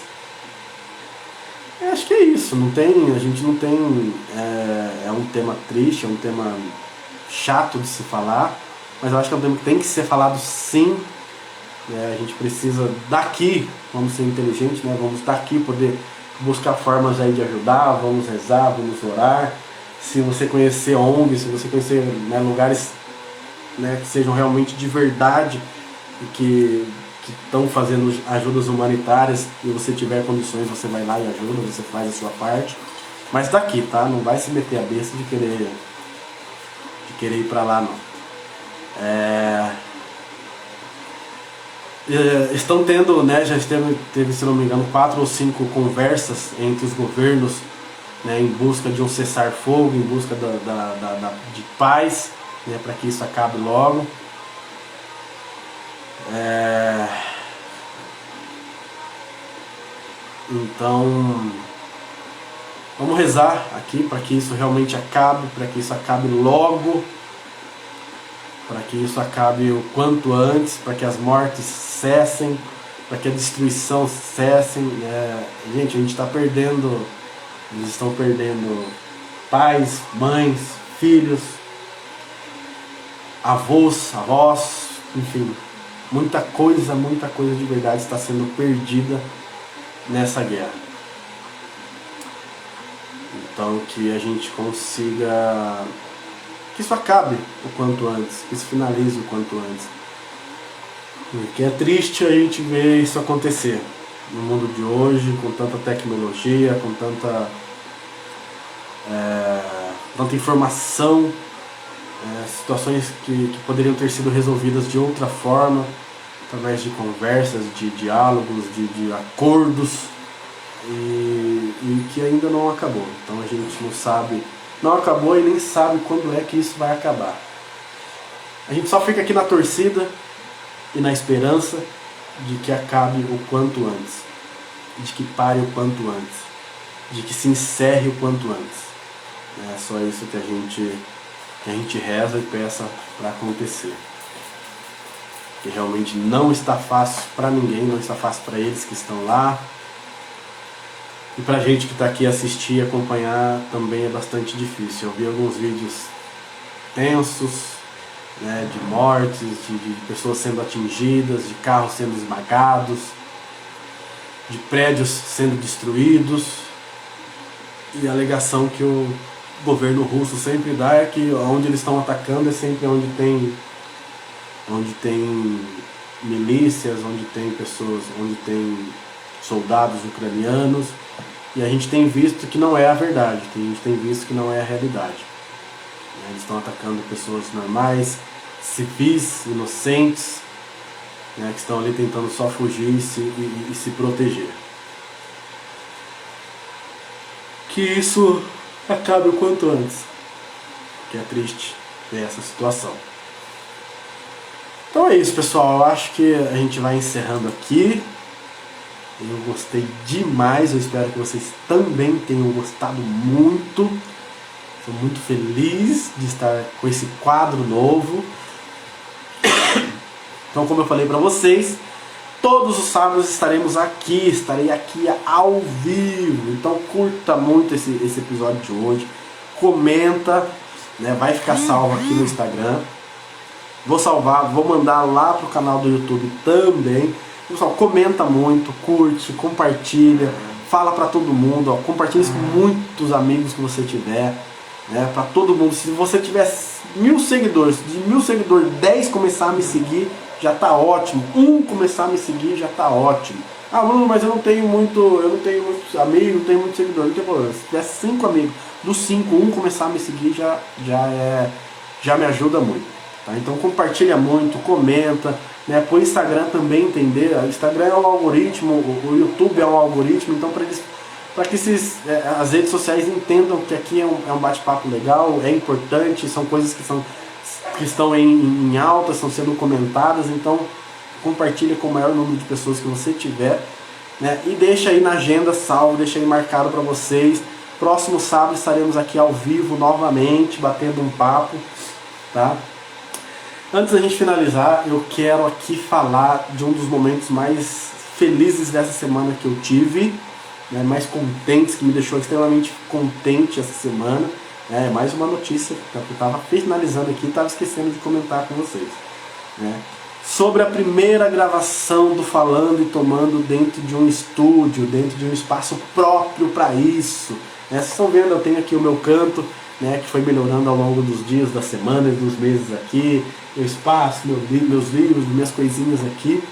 Acho que é isso, a gente não tem, é um tema triste, é um tema chato de se falar, mas eu acho que é um tema que tem que ser falado sim. A gente precisa daqui, vamos ser inteligentes, né, vamos daqui poder buscar formas aí de ajudar, vamos rezar, vamos orar. Se você conhecer ONGs, se você conhecer, né, lugares, né, que sejam realmente de verdade e que estão fazendo ajudas humanitárias e você tiver condições, você vai lá e ajuda, você faz a sua parte. Mas daqui, tá? Não vai se meter a besta de querer ir pra lá, não. Estão tendo, né, já teve, se não me engano, 4 ou 5 conversas entre os governos né, em busca de um cessar-fogo, em busca de paz, né, para que isso acabe logo. Então, vamos rezar aqui para que isso realmente acabe, para que isso acabe logo, para que isso acabe o quanto antes, para que as mortes cessem, para que a destruição cesse. Gente, a gente está perdendo, eles estão perdendo pais, mães, filhos, avós, enfim, muita coisa de verdade está sendo perdida nessa guerra. Então que a gente consiga, que isso acabe o quanto antes, que isso finalize o quanto antes. Porque é triste a gente ver isso acontecer no mundo de hoje, com tanta tecnologia, com tanta informação, situações que poderiam ter sido resolvidas de outra forma, através de conversas, de diálogos, de acordos, e que ainda não acabou. Então a gente não acabou e nem sabe quando é que isso vai acabar. A gente só fica aqui na torcida e na esperança de que acabe o quanto antes, de que pare o quanto antes, de que se encerre o quanto antes. É só isso que a gente reza e peça para acontecer. Que realmente não está fácil para ninguém, não está fácil para eles que estão lá. E para a gente que está aqui assistir e acompanhar também é bastante difícil. Eu vi alguns vídeos tensos, né, de mortes, de pessoas sendo atingidas, de carros sendo esmagados, de prédios sendo destruídos. E a alegação que o governo russo sempre dá é que onde eles estão atacando é sempre onde tem milícias, onde tem pessoas, onde tem soldados ucranianos, e a gente tem visto que não é a verdade, a gente tem visto que não é a realidade. Eles estão atacando pessoas normais, civis, inocentes, né, que estão ali tentando só fugir e se proteger. Que isso acabe o quanto antes, que é triste ver essa situação. Então é isso, pessoal, eu acho que a gente vai encerrando aqui. Eu gostei demais, eu espero que vocês também tenham gostado muito. Estou muito feliz de estar com esse quadro novo. Então, como eu falei para vocês, todos os sábados estarei aqui ao vivo. Então curta muito esse episódio de hoje, comenta, né, vai ficar salvo aqui no Instagram. Vou salvar, vou mandar lá pro canal do YouTube também. Pessoal, comenta muito, curte, compartilha, fala para todo mundo, ó, compartilha isso com muitos amigos que você tiver, né, para todo mundo. Se você tiver 1000 seguidores, de 1000 seguidores, 10 começar a me seguir, já tá ótimo. 1 começar a me seguir, já tá ótimo. Ah, Bruno, mas eu não tenho muitos amigos, não tenho muitos seguidores, não tem problema. Se tiver 5 amigos, dos 5, 1 começar a me seguir já me ajuda muito. Tá? Então compartilha muito, comenta, né? Para o Instagram também entender. O Instagram é um algoritmo, o YouTube é um algoritmo, então para que as redes sociais entendam que aqui é um bate-papo legal, é importante, são coisas que estão em alta, estão sendo comentadas, então compartilha com o maior número de pessoas que você tiver, né? E deixa aí na agenda salvo, deixa aí marcado para vocês. Próximo sábado estaremos aqui ao vivo novamente, batendo um papo, tá? Antes da gente finalizar, eu quero aqui falar de um dos momentos mais felizes dessa semana que eu tive, né, mais contentes, que me deixou extremamente contente essa semana. Mais uma notícia que eu estava finalizando aqui e estava esquecendo de comentar com vocês, né, sobre a primeira gravação do Falando e Tomando dentro de um estúdio, dentro de um espaço próprio para isso. Vocês estão vendo, eu tenho aqui o meu canto, né, que foi melhorando ao longo dos dias, das semanas, dos meses aqui, meu espaço, meus livros, minhas coisinhas aqui,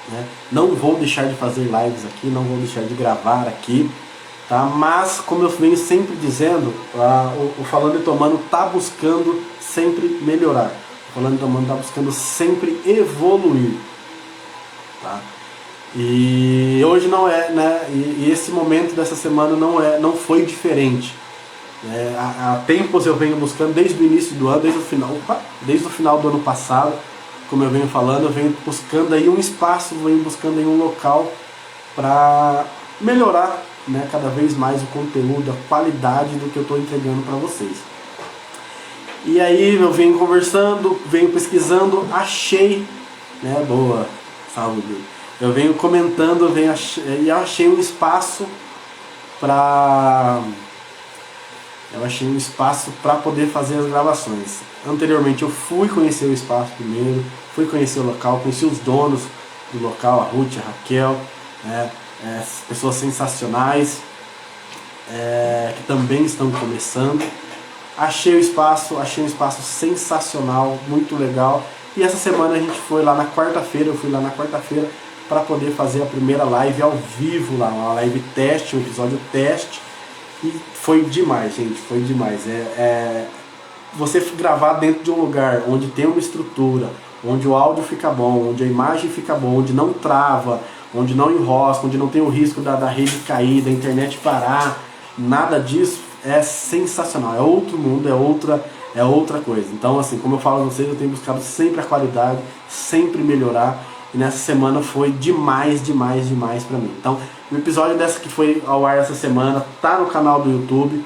né. Não vou deixar de fazer lives aqui, não vou deixar de gravar aqui, tá? Mas, como eu venho sempre dizendo, o Falando e Tomando está buscando sempre melhorar. O Falando e Tomando está buscando sempre evoluir, tá? E hoje não é, né? E esse momento dessa semana não foi diferente. Há tempos eu venho buscando desde o início do ano, desde o final do ano passado, como eu venho falando, eu venho buscando aí um espaço, venho buscando aí um local para melhorar, né, cada vez mais o conteúdo, a qualidade do que eu estou entregando para vocês. E aí eu venho conversando, venho pesquisando, achei, né, boa, saúde. Eu venho comentando, e achei um espaço para poder fazer as gravações. Anteriormente eu fui conhecer o espaço primeiro, fui conhecer o local, conheci os donos do local, a Ruth, a Raquel, né, pessoas sensacionais, que também estão começando. Achei um espaço sensacional, muito legal. E essa semana a gente foi lá na quarta-feira, eu fui lá na quarta-feira para poder fazer a primeira live ao vivo lá, uma live teste, um episódio teste. E foi demais, gente, foi demais. Você gravar dentro de um lugar onde tem uma estrutura, onde o áudio fica bom, onde a imagem fica bom, onde não trava, onde não enrosca, onde não tem o risco da rede cair, da internet parar, nada disso, é sensacional. É outro mundo, é outra coisa. Então, assim, como eu falo a vocês, eu tenho buscado sempre a qualidade, sempre melhorar. E nessa semana foi demais pra mim. Então, o episódio dessa que foi ao ar essa semana tá no canal do YouTube,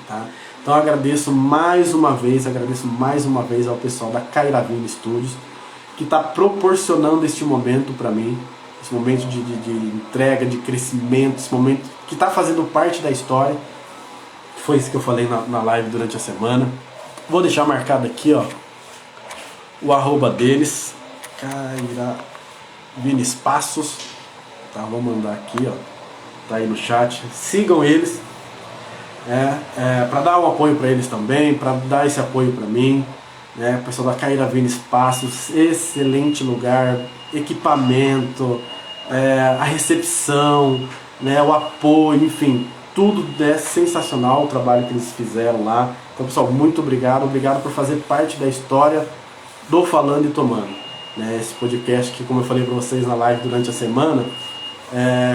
tá? Então eu agradeço mais uma vez ao pessoal da Kairavini Studios, que está proporcionando este momento para mim, esse momento de entrega, de crescimento, esse momento que está fazendo parte da história. Foi isso que eu falei na live durante a semana. Vou deixar marcado aqui, ó, o arroba deles, Kairavini Espaços, tá? Vou mandar aqui, ó, tá aí no chat. Sigam eles, para dar um apoio para eles também, para dar esse apoio para mim, né? O pessoal da Kairavini Espaços, excelente lugar, equipamento, a recepção, né? O apoio, enfim, tudo é sensacional o trabalho que eles fizeram lá. Então, pessoal, muito obrigado por fazer parte da história do Falando e Tomando, né? Esse podcast que, como eu falei para vocês na live durante a semana,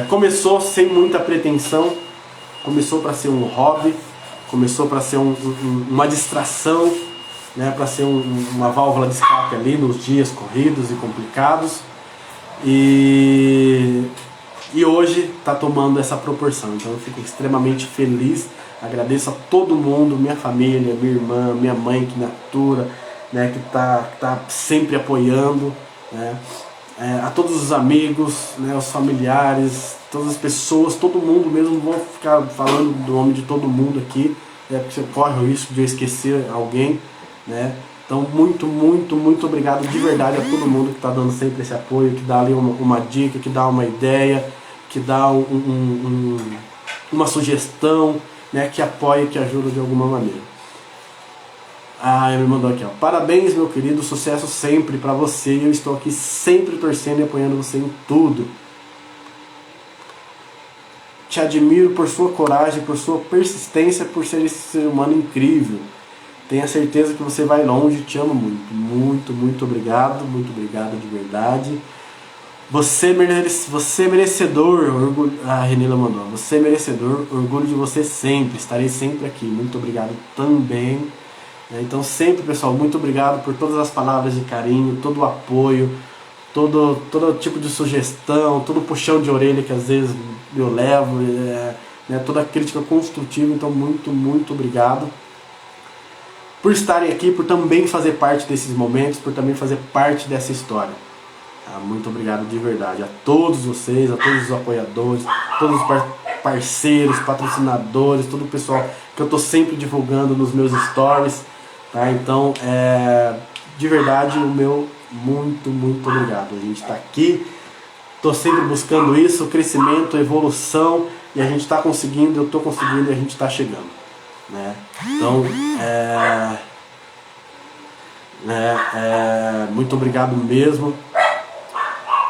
começou sem muita pretensão, começou para ser um hobby, começou para ser uma distração, né? Para ser uma válvula de escape ali nos dias corridos e complicados, e hoje está tomando essa proporção. Então eu fico extremamente feliz, agradeço a todo mundo, minha família, minha irmã, minha mãe que me atura, né? Que tá sempre apoiando, né? A todos os amigos, né? Os familiares, todas as pessoas, todo mundo mesmo. Vou ficar falando do nome de todo mundo aqui, porque você corre o risco de eu esquecer alguém, né? Então muito obrigado de verdade a todo mundo que está dando sempre esse apoio, que dá ali uma dica, que dá uma ideia, que dá uma sugestão, né? Que apoia, que ajuda de alguma maneira. Ele me mandou aqui, ó: parabéns, meu querido, sucesso sempre pra você, eu estou aqui sempre torcendo e apoiando você em tudo. Te admiro por sua coragem, por sua persistência, por ser esse ser humano incrível. Tenha certeza que você vai longe, te amo muito obrigado de verdade. Você merecedor, orgulho, a Renila mandou, você merecedor, orgulho de você sempre, estarei sempre aqui, muito obrigado também. Então sempre, pessoal, muito obrigado por todas as palavras de carinho, todo o apoio, todo tipo de sugestão, todo puxão de orelha que às vezes eu levo, né, toda crítica construtiva. Então muito obrigado por estarem aqui, por também fazer parte desses momentos, por também fazer parte dessa história. Muito obrigado de verdade a todos vocês, a todos os apoiadores, todos os parceiros, patrocinadores, todo o pessoal que eu estou sempre divulgando nos meus stories, tá? Então, de verdade, o meu muito obrigado. A gente está aqui, estou sempre buscando isso, crescimento, evolução, e a gente está conseguindo, eu estou conseguindo e a gente está chegando, né? Então, muito obrigado mesmo.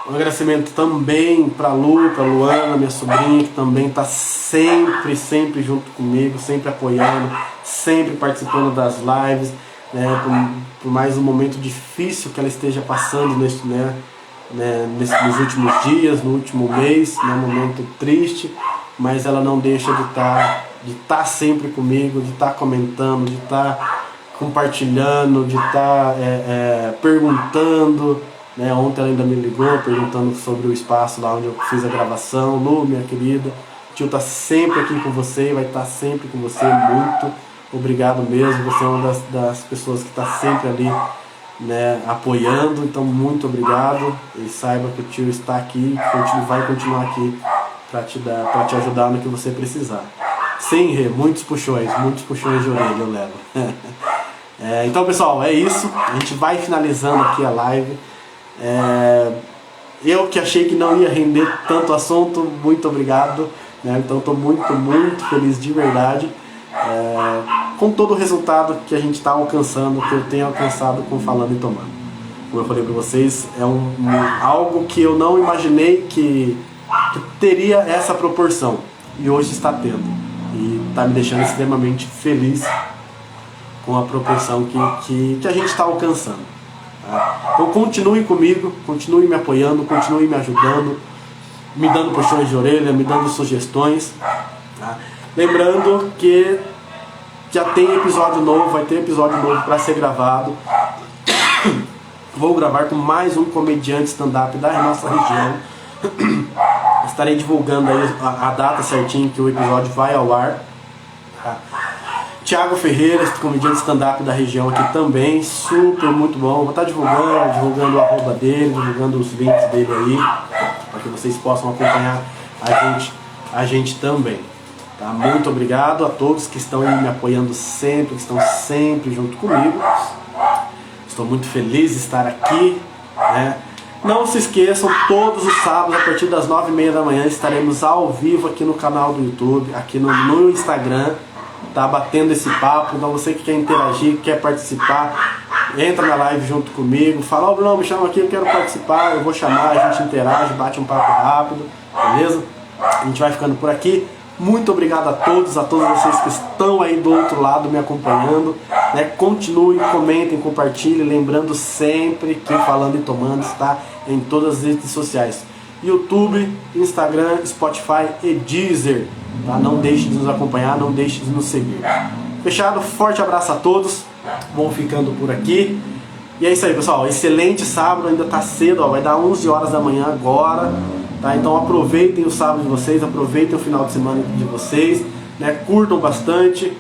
Um agradecimento também para a Luana, minha sobrinha, que também está sempre junto comigo, sempre apoiando, sempre participando das lives, né, por mais um momento difícil que ela esteja passando, né, né, nos últimos dias, no último mês, num momento triste, mas ela não deixa de estar sempre comigo, de estar comentando, de estar compartilhando, de estar perguntando, né? Ontem ela ainda me ligou perguntando sobre o espaço lá onde eu fiz a gravação. Lu, minha querida, o tio está sempre aqui com você, vai estar sempre com você, muito obrigado mesmo, você é uma das pessoas que está sempre ali, né, apoiando, então muito obrigado, e saiba que o tio está aqui, vai continuar aqui para te ajudar no que você precisar. Sem rir, muitos puxões de orelha eu levo. Então pessoal, é isso, a gente vai finalizando aqui a live. Eu que achei que não ia render tanto assunto, muito obrigado, né? Então estou muito feliz de verdade com todo o resultado que a gente está alcançando, que eu tenho alcançado com Falando e Tomando. Como eu falei para vocês, é algo que eu não imaginei que teria essa proporção, e hoje está tendo, e está me deixando extremamente feliz com a proporção que a gente está alcançando. Tá? Então continuem comigo, continuem me apoiando, continuem me ajudando, me dando puxões de orelha, me dando sugestões. Tá? Lembrando que já tem episódio novo, vai ter episódio novo para ser gravado. Vou gravar com mais um comediante stand-up da nossa região. Estarei divulgando aí a data certinho que o episódio vai ao ar. Tá? Thiago Ferreira, comediante stand-up da região aqui também, super, muito bom. Vou estar divulgando o arroba dele, divulgando os links dele aí, para que vocês possam acompanhar a gente também. Tá? Muito obrigado a todos que estão aí me apoiando sempre, que estão sempre junto comigo. Estou muito feliz de estar aqui, né? Não se esqueçam, todos os sábados, a partir das 9h30 da manhã, estaremos ao vivo aqui no canal do YouTube, aqui no Instagram, tá? Batendo esse papo. Então você que quer interagir, quer participar, entra na live junto comigo, fala, Bruno, me chama aqui, eu quero participar, eu vou chamar, a gente interage, bate um papo rápido, beleza? A gente vai ficando por aqui. Muito obrigado a todos vocês que estão aí do outro lado me acompanhando, né? Continuem, comentem, compartilhem, lembrando sempre que Falando e Tomando está em todas as redes sociais, YouTube, Instagram, Spotify e Deezer, tá? Não deixe de nos acompanhar, não deixe de nos seguir. Fechado? Forte abraço a todos, vão ficando por aqui. E é isso aí, pessoal, excelente sábado, ainda tá cedo, ó, vai dar 11 horas da manhã agora. Tá? Então aproveitem o sábado de vocês, aproveitem o final de semana de vocês, né? Curtam bastante,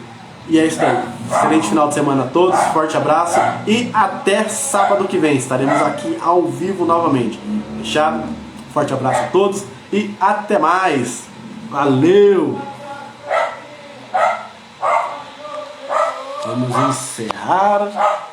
e é isso aí. Excelente final de semana a todos, forte abraço e até sábado que vem, estaremos aqui ao vivo novamente. Fechado? Forte abraço a todos e até mais. Valeu! Vamos encerrar.